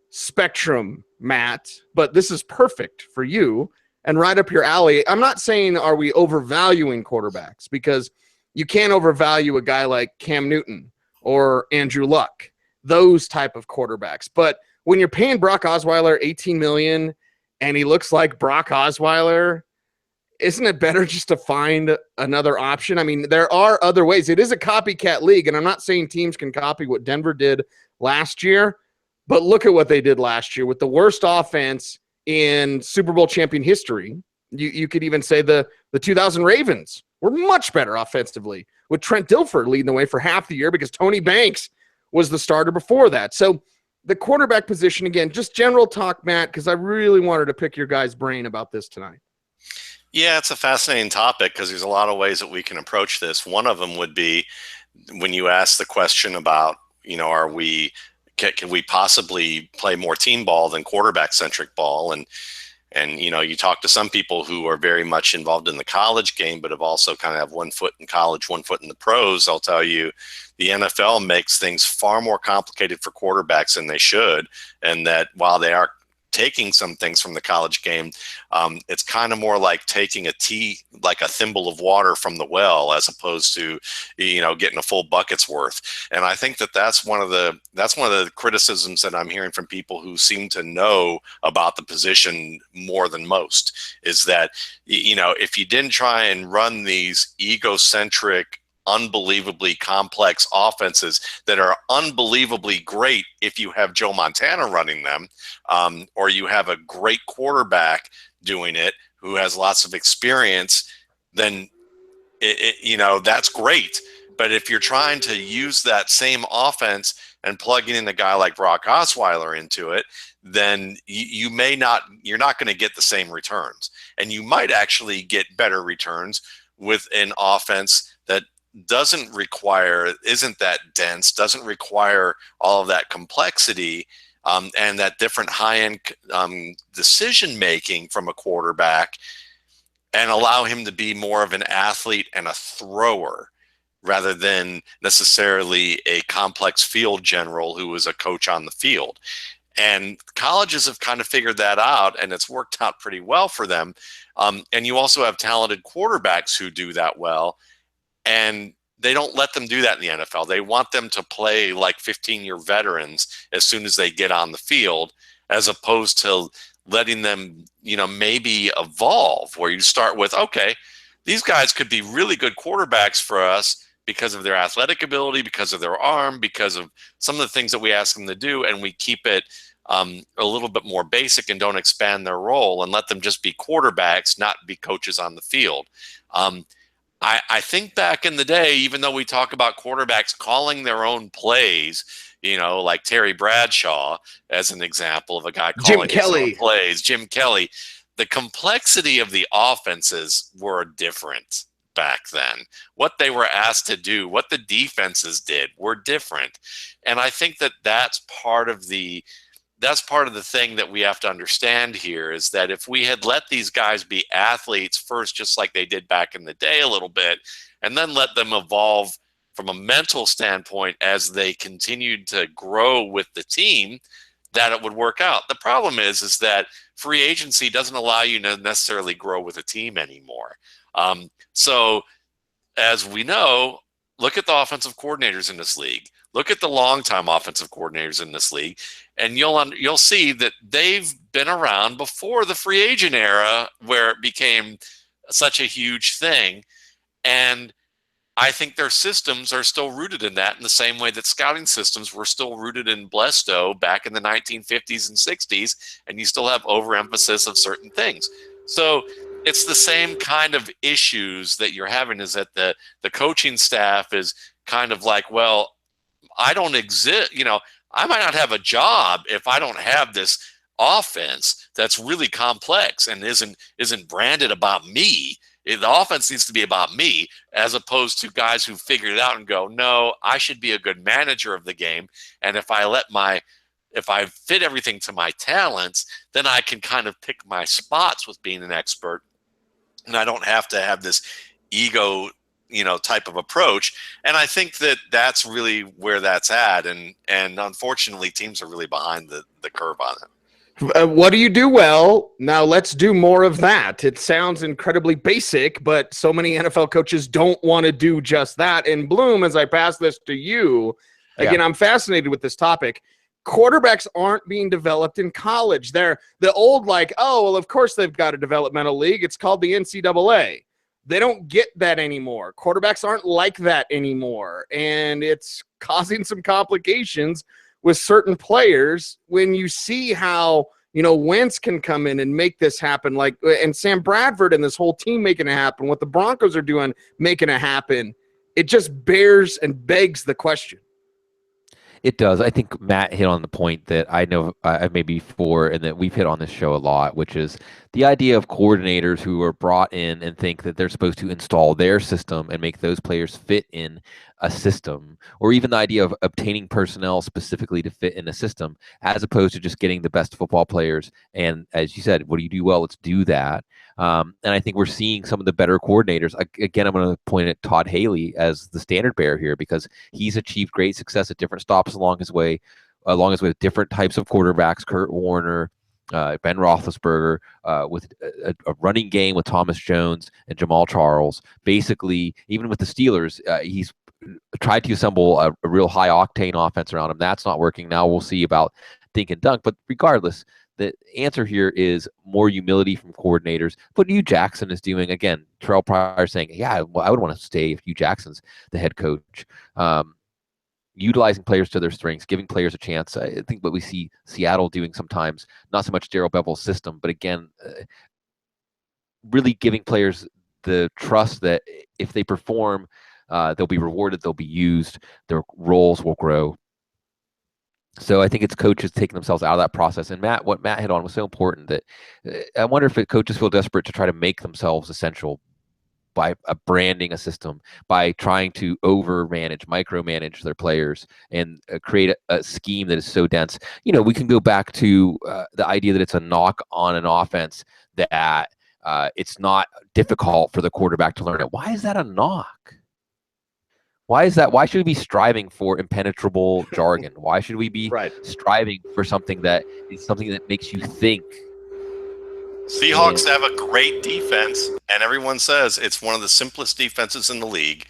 spectrum, Matt, but this is perfect for you and right up your alley. I'm not saying are we overvaluing quarterbacks, because you can't overvalue a guy like Cam Newton or Andrew Luck, those type of quarterbacks. But when you're paying Brock Osweiler $18 million and he looks like Brock Osweiler, isn't it better just to find another option? I mean, there are other ways. It is a copycat league, and I'm not saying teams can copy what Denver did last year, but look at what they did last year with the worst offense in Super Bowl champion history. You could even say the 2000 Ravens were much better offensively with Trent Dilfer leading the way for half the year because Tony Banks was the starter before that. So the quarterback position, again, just general talk, Matt, because I really wanted to pick your guys' brain about this tonight. Yeah, it's a fascinating topic because there's a lot of ways that we can approach this. One of them would be when you ask the question about, can we possibly play more team ball than quarterback-centric ball? And you talk to some people who are very much involved in the college game, but have also kind of have 1 foot in college, 1 foot in the pros. I'll tell you, the NFL makes things far more complicated for quarterbacks than they should. And that while they are taking some things from the college game, it's kind of more like taking like a thimble of water from the well, as opposed to, getting a full bucket's worth. And I think that's one of the criticisms that I'm hearing from people who seem to know about the position more than most, is that, if you didn't try and run these egocentric, unbelievably complex offenses that are unbelievably great if you have Joe Montana running them, or you have a great quarterback doing it who has lots of experience, then that's great. But if you're trying to use that same offense and plugging in a guy like Brock Osweiler into it, then you're not going to get the same returns. And you might actually get better returns with an offense that isn't that dense, doesn't require all of that complexity, and that different high-end decision making from a quarterback, and allow him to be more of an athlete and a thrower rather than necessarily a complex field general who is a coach on the field. And colleges have kind of figured that out, and it's worked out pretty well for them. And you also have talented quarterbacks who do that well. And they don't let them do that in the NFL. They want them to play like 15-year veterans as soon as they get on the field, as opposed to letting them, maybe evolve, where you start with, okay, these guys could be really good quarterbacks for us because of their athletic ability, because of their arm, because of some of the things that we ask them to do, and we keep it a little bit more basic and don't expand their role and let them just be quarterbacks, not be coaches on the field. I think back in the day, even though we talk about quarterbacks calling their own plays, like Terry Bradshaw as an example of a guy calling his own plays, Jim Kelly, the complexity of the offenses were different back then. What they were asked to do, what the defenses did, were different. And I think that's part of the thing that we have to understand here, is that if we had let these guys be athletes first, just like they did back in the day a little bit, and then let them evolve from a mental standpoint as they continued to grow with the team, that it would work out. The problem is that free agency doesn't allow you to necessarily grow with a team anymore. So as we know, look at the offensive coordinators in this league. Look at the longtime offensive coordinators in this league, and you'll see that they've been around before the free agent era, where it became such a huge thing. And I think their systems are still rooted in that, in the same way that scouting systems were still rooted in Blesto back in the 1950s and 60s, and you still have overemphasis of certain things. So it's the same kind of issues that you're having, is that the coaching staff is kind of like, well, I don't exist. I might not have a job if I don't have this offense that's really complex and isn't branded about me. The offense needs to be about me, as opposed to guys who figure it out and go, no, I should be a good manager of the game. And if I fit everything to my talents, then I can kind of pick my spots with being an expert. And I don't have to have this ego, type of approach. And I think that that's really where that's at. And unfortunately, teams are really behind the curve on it. What do you do well? Now let's do more of that. It sounds incredibly basic, but so many NFL coaches don't want to do just that. And Bloom, as I pass this to you, again, I'm fascinated with this topic. Quarterbacks aren't being developed in college. They're the old, of course they've got a developmental league. It's called the NCAA. They don't get that anymore. Quarterbacks aren't like that anymore. And it's causing some complications with certain players when you see how, Wentz can come in and make this happen, and Sam Bradford and this whole team making it happen, what the Broncos are doing, making it happen. It just bears and begs the question. It does. I think Matt hit on the point that I know maybe before, and that we've hit on this show a lot, which is the idea of coordinators who are brought in and think that they're supposed to install their system and make those players fit in a system, or even the idea of obtaining personnel specifically to fit in a system, as opposed to just getting the best football players. And as you said, what do you do well? Let's do that. And I think we're seeing some of the better coordinators. Again, I'm going to point at Todd Haley as the standard bearer here, because he's achieved great success at different stops along his way with different types of quarterbacks, Kurt Warner, Ben Roethlisberger, with a running game with Thomas Jones and Jamal Charles. Basically, even with the Steelers, he's tried to assemble a real high-octane offense around him. That's not working. Now we'll see about dink and dunk. But regardless, the answer here is more humility from coordinators. What Hugh Jackson is doing, again, Terrell Pryor saying, I would want to stay if Hugh Jackson's the head coach. Utilizing players to their strengths, giving players a chance. I think what we see Seattle doing sometimes, not so much Darrell Bevell's system, but again, really giving players the trust that if they perform, they'll be rewarded, they'll be used, their roles will grow. So I think it's coaches taking themselves out of that process. And what Matt hit on was so important, that I wonder if coaches feel desperate to try to make themselves essential by branding a system, by trying to micromanage their players, and create a scheme that is so dense. We can go back to the idea that it's a knock on an offense, that it's not difficult for the quarterback to learn it. Why is that a knock? Why is that? Why should we be striving for impenetrable jargon? Why should we be striving for something that makes you think? Seahawks have a great defense, and everyone says it's one of the simplest defenses in the league,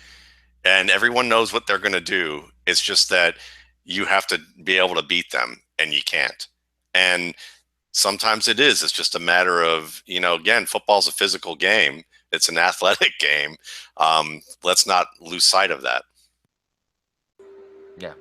and everyone knows what they're going to do. It's just that you have to be able to beat them, and you can't. And sometimes it's just a matter of, again, football's a physical game. It's an athletic game. Let's not lose sight of that. Yeah.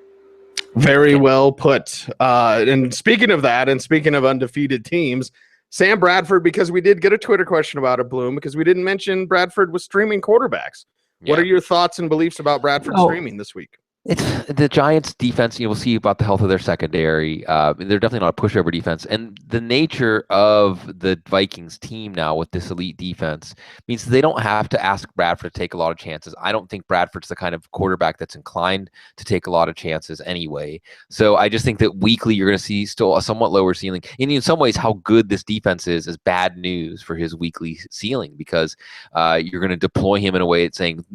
Very well put. And speaking of that, and speaking of undefeated teams, Sam Bradford, because we did get a Twitter question about it, Bloom, because we didn't mention Bradford was streaming quarterbacks. Yeah. What are your thoughts and beliefs about Bradford streaming this week? It's the Giants' defense. We'll see about the health of their secondary. They're definitely not a pushover defense, and the nature of the Vikings team now with this elite defense means they don't have to ask Bradford to take a lot of chances. I don't think Bradford's the kind of quarterback that's inclined to take a lot of chances anyway. So I just think that weekly you're going to see still a somewhat lower ceiling. And in some ways, how good this defense is bad news for his weekly ceiling, because you're going to deploy him in a way that's saying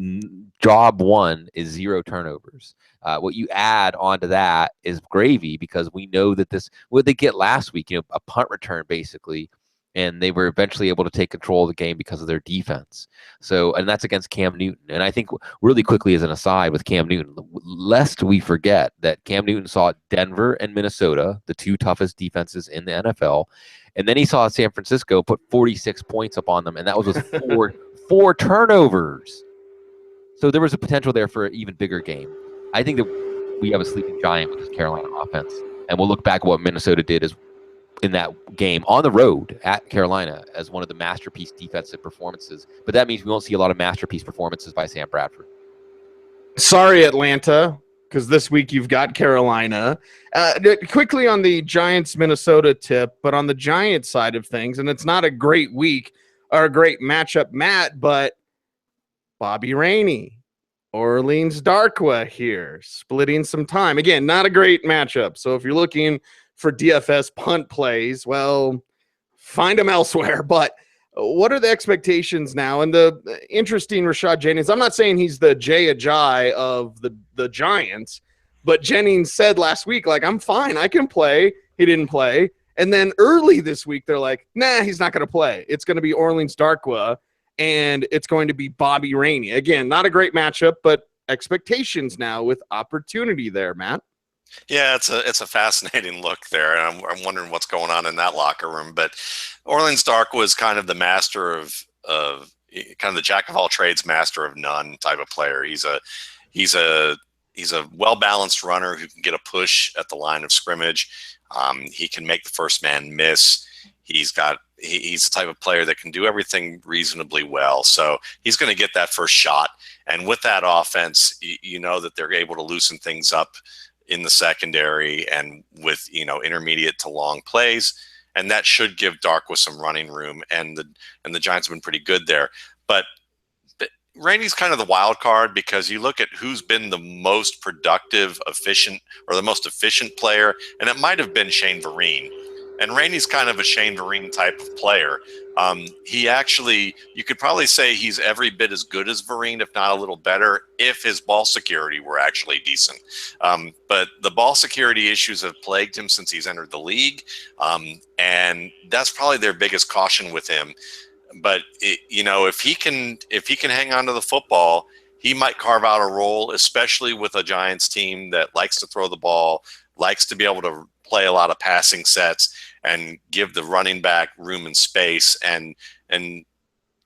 job one is 0 turnovers. What you add onto that is gravy, because we know that what they get last week, a punt return basically, and they were eventually able to take control of the game because of their defense. So, and that's against Cam Newton. And I think really quickly as an aside with Cam Newton, lest we forget that Cam Newton saw Denver and Minnesota, the 2 toughest defenses in the NFL, and then he saw San Francisco put 46 points up on them, and that was with four turnovers. So there was a potential there for an even bigger game. I think that we have a sleeping giant with this Carolina offense, and we'll look back at what Minnesota did as in that game on the road at Carolina as one of the masterpiece defensive performances. But that means we won't see a lot of masterpiece performances by Sam Bradford. Sorry, Atlanta, because this week you've got Carolina. Quickly on the Giants-Minnesota tip, but on the Giants side of things, and it's not a great week or a great matchup, Matt, but Bobby Rainey, Orleans Darkwa here, splitting some time. Again, not a great matchup. So if you're looking for DFS punt plays, well, find them elsewhere. But what are the expectations now? And the interesting Rashad Jennings, I'm not saying he's the Jay Ajayi of the Giants, but Jennings said last week, like, I'm fine, I can play. He didn't play. And then early this week, they're like, nah, he's not going to play. It's going to be Orleans Darkwa, and it's going to be Bobby Rainey. Again, not a great matchup, but expectations now with opportunity there, Matt. Yeah, it's a fascinating look there, and I'm wondering what's going on in that locker room. But Orleans Darkwa is kind of the master of kind of the jack of all trades, master of none type of player. He's a well balanced runner who can get a push at the line of scrimmage. He can make the first man miss. He's the type of player that can do everything reasonably well. So he's going to get that first shot, and with that offense, you know that they're able to loosen things up in the secondary and with, intermediate to long plays. And that should give Darkwa some running room. And the Giants have been pretty good there. But Rainey's kind of the wild card, because you look at who's been the most productive, efficient, or the most efficient player, and it might have been Shane Vereen. And Rainey's kind of a Shane Vereen type of player. He actually, you could probably say he's every bit as good as Vereen, if not a little better, if his ball security were actually decent. But the ball security issues have plagued him since he's entered the league. And that's probably their biggest caution with him. But if he can hang on to the football, he might carve out a role, especially with a Giants team that likes to throw the ball, likes to be able to play a lot of passing sets and give the running back room and space. And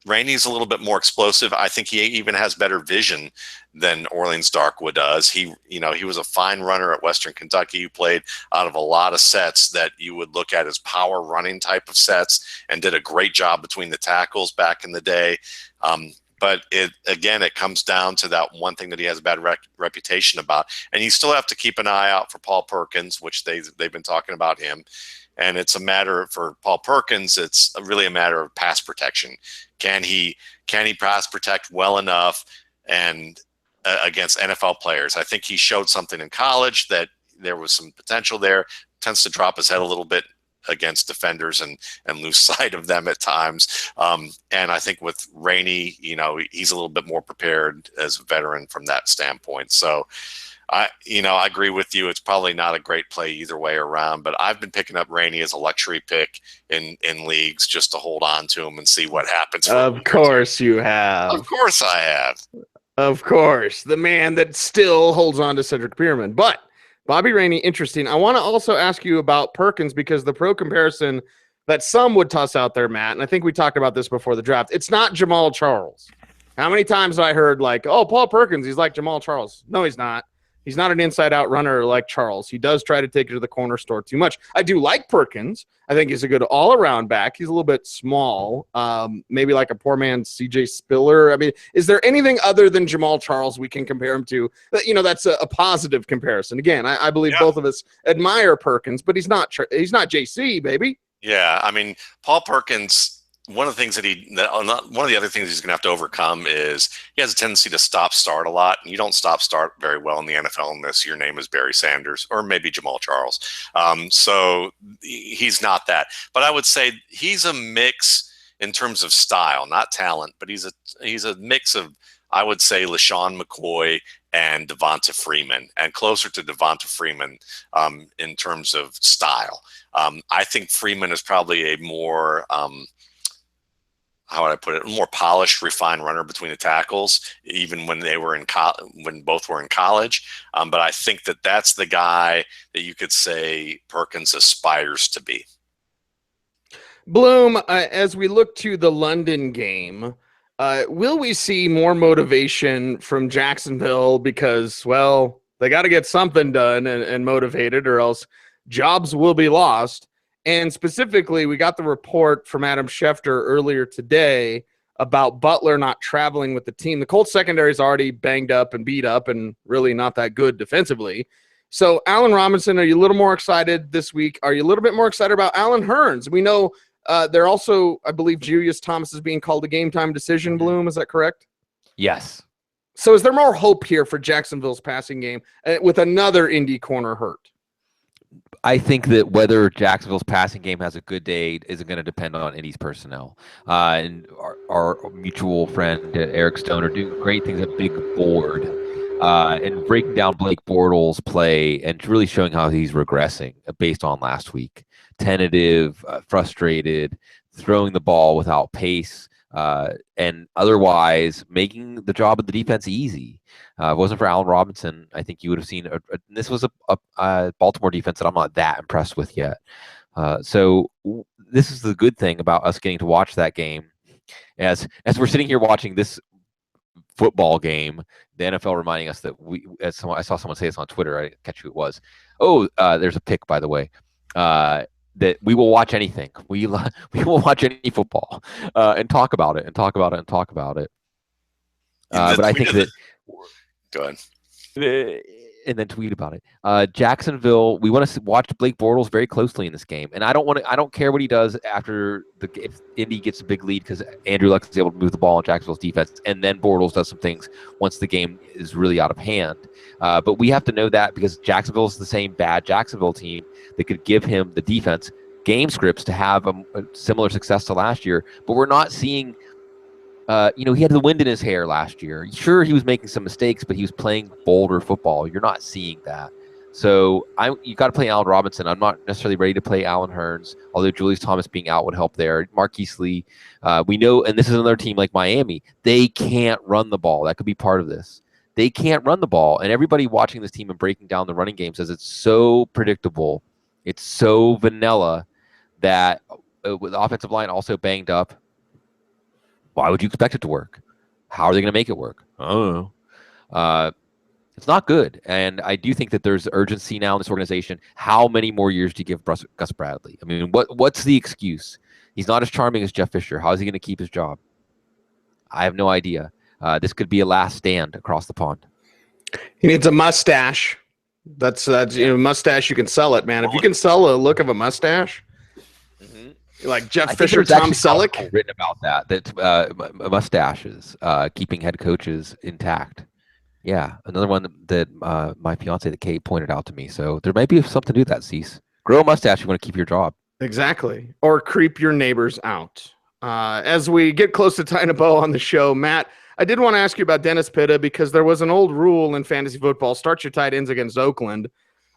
Rainey's a little bit more explosive. I think he even has better vision than Orleans Darkwa does. He was a fine runner at Western Kentucky. He played out of a lot of sets that you would look at as power running type of sets, and did a great job between the tackles back in the day. But it comes down to that one thing that he has a bad reputation about. And you still have to keep an eye out for Paul Perkins, which they've been talking about him. And it's a matter for Paul Perkins. It's really a matter of pass protection. Can he pass protect well enough and against NFL players? I think he showed something in college that there was some potential there. Tends to drop his head a little bit against defenders and lose sight of them at times. And I think with Rainey, he's a little bit more prepared as a veteran from that standpoint. So I agree with you. It's probably not a great play either way around, but I've been picking up Rainey as a luxury pick in leagues just to hold on to him and see what happens. Of course you have. Of course I have. Of course. The man that still holds on to Cedric Pearman. But Bobby Rainey, interesting. I want to also ask you about Perkins, because the pro comparison that some would toss out there, Matt, and I think we talked about this before the draft, it's not Jamal Charles. How many times have I heard Paul Perkins, he's like Jamal Charles? No, he's not. He's not an inside-out runner like Charles. He does try to take it to the corner store too much. I do like Perkins. I think he's a good all-around back. He's a little bit small, maybe like a poor man's C.J. Spiller. I mean, is there anything other than Jamal Charles we can compare him to? That's a positive comparison. Again, I believe both of us admire Perkins, but he's not JC, baby. Yeah, I mean, Paul Perkins, one of the things one of the other things he's going to have to overcome is he has a tendency to stop-start a lot, and you don't stop-start very well in the NFL unless your name is Barry Sanders or maybe Jamal Charles. So he's not that. But I would say he's a mix in terms of style, not talent, but he's a mix of, I would say, LaShawn McCoy and Devonta Freeman, and closer to Devonta Freeman in terms of style. I think Freeman is probably a more how would I put it? A more polished, refined runner between the tackles, even when they were when both were in college. But I think that's the guy that you could say Perkins aspires to be. Bloom, as we look to the London game, will we see more motivation from Jacksonville because, well, they got to get something done and motivated, or else jobs will be lost? And specifically, we got the report from Adam Schefter earlier today about Butler not traveling with the team. The Colts secondary is already banged up and beat up and really not that good defensively. So, Allen Robinson, are you a little more excited this week? Are you a little bit more excited about Allen Hurns? We know they're also, I believe, Julius Thomas is being called a game-time decision, Bloom. Is that correct? Yes. So is there more hope here for Jacksonville's passing game with another Indy corner hurt? I think that whether Jacksonville's passing game has a good day isn't going to depend on Indy's personnel. And our mutual friend Eric Stone are doing great things at Big Board and breaking down Blake Bortles' play and really showing how he's regressing based on last week. Tentative, frustrated, throwing the ball without pace, and otherwise making the job of the defense easy. If it wasn't for Allen Robinson, I think you would have seen this was a Baltimore defense that I'm not that impressed with yet. So this is the good thing about us getting to watch that game. As we're sitting here watching this football game, the NFL reminding us that I saw someone say this on Twitter. I didn't catch who it was. Oh, there's a pick, by the way. That we will watch anything. We will watch any football and talk about it. But I think that. Go ahead. And then tweet about it. Jacksonville, we want to watch Blake Bortles very closely in this game, and I don't care what he does after if Indy gets a big lead because Andrew Luck is able to move the ball on Jacksonville's defense, and then Bortles does some things once the game is really out of hand. But we have to know that because Jacksonville is the same bad Jacksonville team that could give him the defense game scripts to have a similar success to last year. But we're not seeing. He had the wind in his hair last year. Sure, he was making some mistakes, but he was playing bolder football. You're not seeing that. So you got to play Allen Robinson. I'm not necessarily ready to play Allen Hurns, although Julius Thomas being out would help there. Marquise Lee, we know, and this is another team like Miami, they can't run the ball. That could be part of this. They can't run the ball, and everybody watching this team and breaking down the running game says it's so predictable, it's so vanilla that with the offensive line also banged up, why would you expect it to work? How are they going to make it work? I don't know. It's not good. And I do think that there's urgency now in this organization. How many more years do you give Gus Bradley? I mean, what's the excuse? He's not as charming as Jeff Fisher. How is he going to keep his job? I have no idea. This could be a last stand across the pond. He needs a mustache. That's mustache. You can sell it, man. If you can sell a look of a mustache. Like Jeff Fisher, Tom Selleck, written about that mustaches, keeping head coaches intact. Yeah, another one that my fiance, the Kate, pointed out to me. So there might be something to do that. Cease, grow a mustache. You want to keep your job. Exactly, or creep your neighbors out. As we get close to tying a bow on the show, Matt, I did want to ask you about Dennis Pitta because there was an old rule in fantasy football: start your tight ends against Oakland.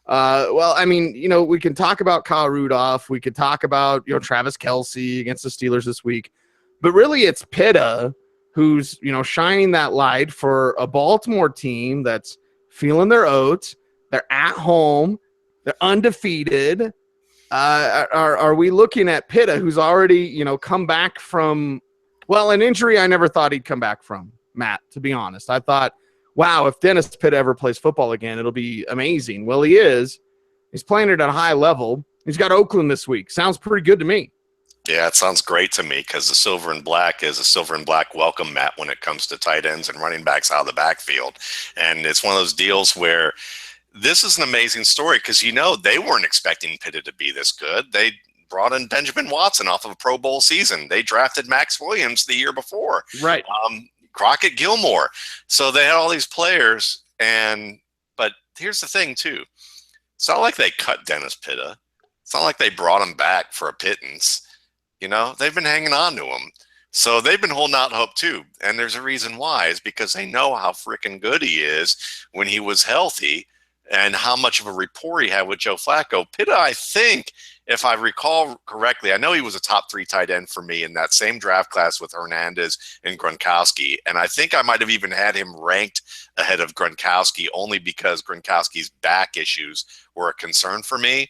We can talk about Kyle Rudolph. We could talk about, Travis Kelce against the Steelers this week. But really, it's Pitta who's, shining that light for a Baltimore team that's feeling their oats. They're at home. They're undefeated. Are we looking at Pitta, who's already, come back from, an injury I never thought he'd come back from, Matt, to be honest. I thought, wow, if Dennis Pitta ever plays football again, it'll be amazing. Well, he is. He's playing it at a high level. He's got Oakland this week. Sounds pretty good to me. Yeah, it sounds great to me because the silver and black is a silver and black welcome mat when it comes to tight ends and running backs out of the backfield. And it's one of those deals where this is an amazing story because, they weren't expecting Pitta to be this good. They brought in Benjamin Watson off of a Pro Bowl season. They drafted Max Williams the year before. Right. Crockett Gilmore. So they had all these players, but here's the thing too. It's not like they cut Dennis Pitta. It's not like they brought him back for a pittance. They've been hanging on to him. So they've been holding out hope too. And there's a reason why, is because they know how freaking good he is when he was healthy and how much of a rapport he had with Joe Flacco. Pitta, I think, if I recall correctly, I know he was a top 3 tight end for me in that same draft class with Hernandez and Gronkowski. And I think I might have even had him ranked ahead of Gronkowski only because Gronkowski's back issues were a concern for me.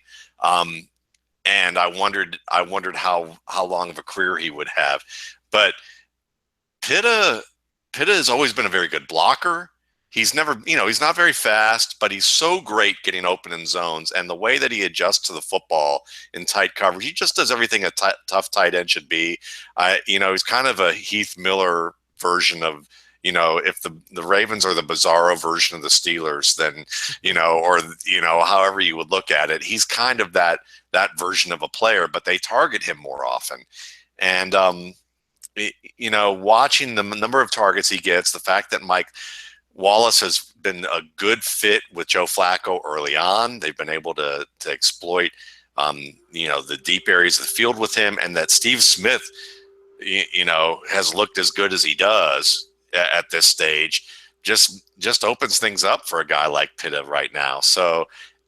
And I wondered how long of a career he would have. But Pitta has always been a very good blocker. he's never, he's not very fast, but he's so great getting open in zones. And the way that he adjusts to the football in tight coverage, he just does everything a tough tight end should be. He's kind of a Heath Miller version of, if the Ravens are the Bizarro version of the Steelers, then, however you would look at it, he's kind of that version of a player, but they target him more often. And, watching the number of targets he gets, the fact that Mike Wallace has been a good fit with Joe Flacco early on. They've been able to exploit, the deep areas of the field with him, and that Steve Smith, has looked as good as he does at this stage, just opens things up for a guy like Pitta right now. So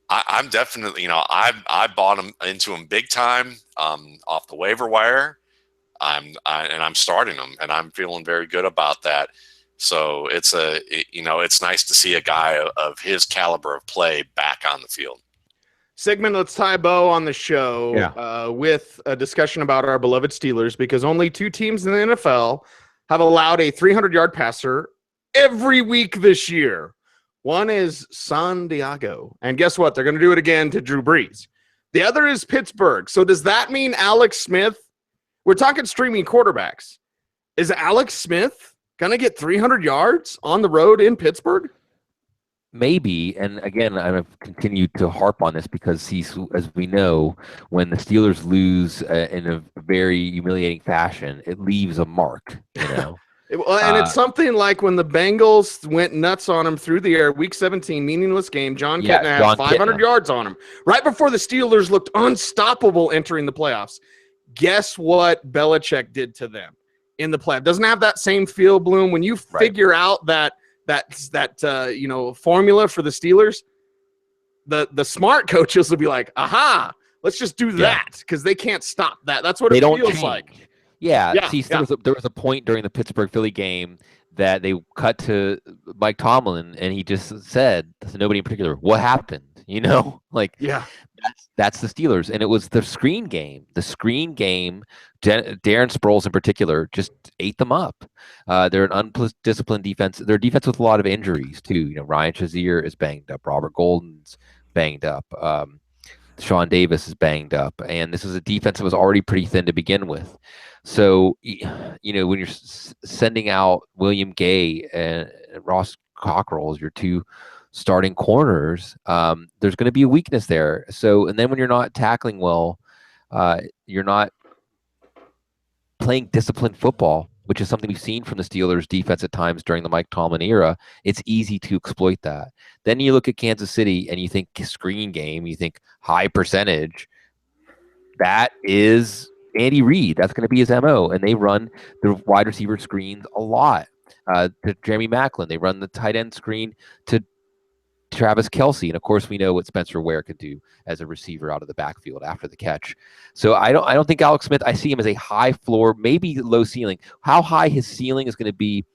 I'm definitely, I bought him into him big time off the waiver wire. I'm starting him, and I'm feeling very good about that. So it's nice to see a guy of his caliber of play back on the field. Sigmund, let's tie a bow on the show with a discussion about our beloved Steelers, because only 2 teams in the NFL have allowed a 300-yard passer every week this year. One is San Diego, and guess what? They're going to do it again to Drew Brees. The other is Pittsburgh. So does that mean Alex Smith? We're talking streaming quarterbacks. Is Alex Smith going to get 300 yards on the road in Pittsburgh? Maybe, and again, I've continued to harp on this because he's, as we know, when the Steelers lose in a very humiliating fashion, it leaves a mark, And it's something like when the Bengals went nuts on him through the air, Week 17, meaningless game. John Kitna had 500 yards on him right before the Steelers looked unstoppable entering the playoffs. Guess what Belichick did to them in the playoffs? Doesn't have that same feel, Bloom. When you figure out that formula for the Steelers, the smart coaches will be like, aha, let's just do that, because they can't stop that. That's what it feels like. Yeah. See, there was a point during the Pittsburgh-Philly game that they cut to Mike Tomlin, and he just said to nobody in particular, what happened? That's the Steelers. And it was the screen game. The screen game, Darren Sproles in particular, just ate them up. They're an undisciplined defense. They're a defense with a lot of injuries, too. Ryan Shazier is banged up. Robert Golden's banged up. Sean Davis is banged up. And this is a defense that was already pretty thin to begin with. So, when you're sending out William Gay and Ross Cockrell as your 2 starting corners, there's going to be a weakness there. So, and then when you're not tackling well, you're not playing disciplined football, which is something we've seen from the Steelers defense at times during the Mike Tomlin era. It's easy to exploit that. Then you look at Kansas City and you think screen game, you think high percentage. That is Andy Reid. That's going to be his MO. And they run the wide receiver screens a lot. To Jeremy Maclin, they run the tight end screen to Travis Kelce, and of course we know what Spencer Ware could do as a receiver out of the backfield after the catch. So I don't think Alex Smith, I see him as a high floor, maybe low ceiling. How high his ceiling is going to be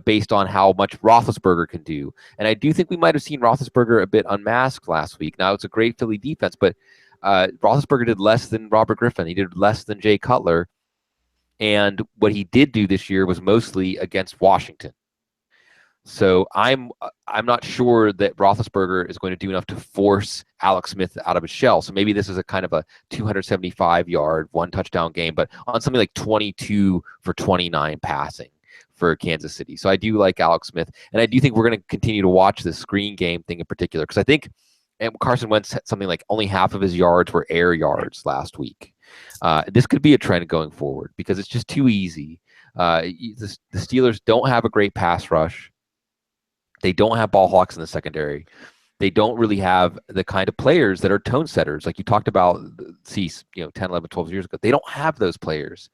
based on how much Roethlisberger can do. And I do think we might have seen Roethlisberger a bit unmasked last week. Now, it's a great Philly defense, but Roethlisberger did less than Robert Griffin. He did less than Jay Cutler. And what he did do this year was mostly against Washington. So I'm not sure that Roethlisberger is going to do enough to force Alex Smith out of his shell. So maybe this is a kind of a 275-yard, 1-touchdown game, but on something like 22 for 29 passing for Kansas City. So I do like Alex Smith, and I do think we're going to continue to watch the screen game thing in particular, because I think Carson Wentz had something like only half of his yards were air yards last week. This could be a trend going forward because it's just too easy. The Steelers don't have a great pass rush. They don't have ball hawks in the secondary. They don't really have the kind of players that are tone setters. Like you talked about, 10, 11, 12 years ago. They don't have those players.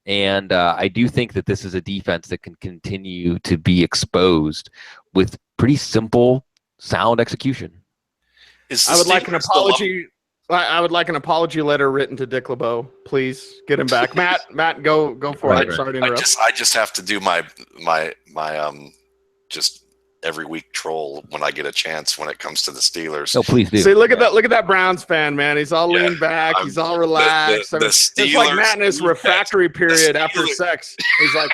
And I do think that this is a defense that can continue to be exposed with pretty simple, sound execution. I would like an apology. I would like an apology letter written to Dick LeBeau. Please get him back. Matt, go for it. Sorry to interrupt. I just have to do my just every week troll when I get a chance when it comes to the Steelers. No, please do. See, look at that Browns fan, man. He's all leaned back. He's all relaxed. The Steelers, it's like Matt in his refractory period after sex. He's like,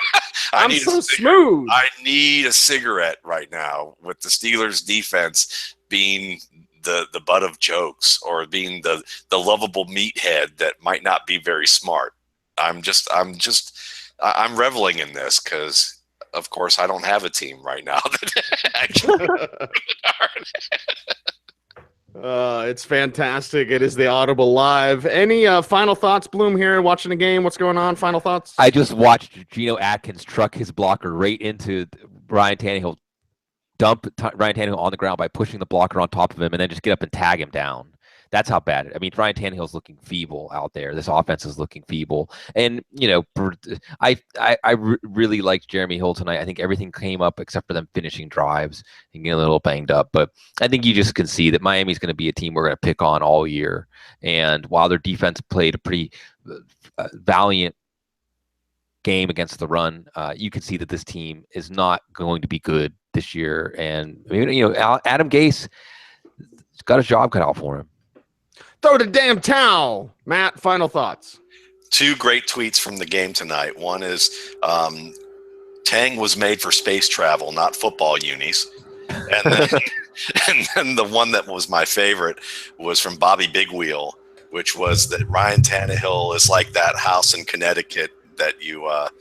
I'm so smooth. I need a cigarette right now with the Steelers defense being the butt of jokes or being the lovable meathead that might not be very smart. I'm reveling in this because, of course, I don't have a team right now that actually. It's fantastic. It is the Audible Live. Any final thoughts, Bloom, here watching the game? What's going on? Final thoughts? I just watched Geno Atkins truck his blocker right into Ryan Tannehill, dump Ryan Tannehill on the ground by pushing the blocker on top of him, and then just get up and tag him down. That's how bad. I mean, Ryan Tannehill's looking feeble out there. This offense is looking feeble. And, I really liked Jeremy Hill tonight. I think everything came up except for them finishing drives and getting a little banged up. But I think you just can see that Miami's going to be a team we're going to pick on all year. And while their defense played a pretty valiant game against the run, you can see that this team is not going to be good this year. And, Adam Gase has got his job cut out for him. Throw the damn towel. Matt, final thoughts. 2 great tweets from the game tonight. One is Tang was made for space travel, not football unis. And then the one that was my favorite was from Bobby Big Wheel, which was that Ryan Tannehill is like that house in Connecticut that you what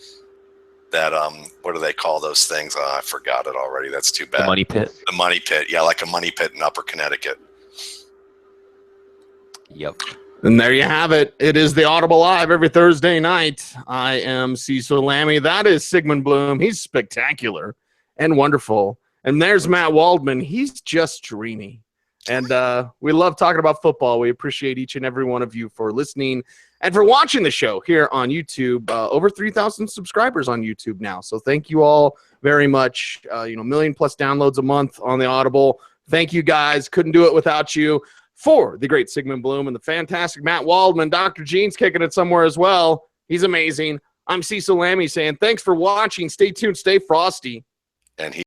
do they call those things? I forgot it already. That's too bad. The money pit. The money pit. Yeah, like a money pit in Upper Connecticut. Yep. And there you have it. It is the Audible Live every Thursday night. I am Cecil Lammy. That is Sigmund Bloom. He's spectacular and wonderful. And there's Matt Waldman. He's just dreamy. And we love talking about football. We appreciate each and every one of you for listening and for watching the show here on YouTube. Over 3,000 subscribers on YouTube now. So thank you all very much. Million+ downloads a month on the Audible. Thank you, guys. Couldn't do it without you. For the great Sigmund Bloom and the fantastic Matt Waldman, Dr. Gene's kicking it somewhere as well. He's amazing. I'm Cecil Lammy saying thanks for watching. Stay tuned. Stay frosty. And he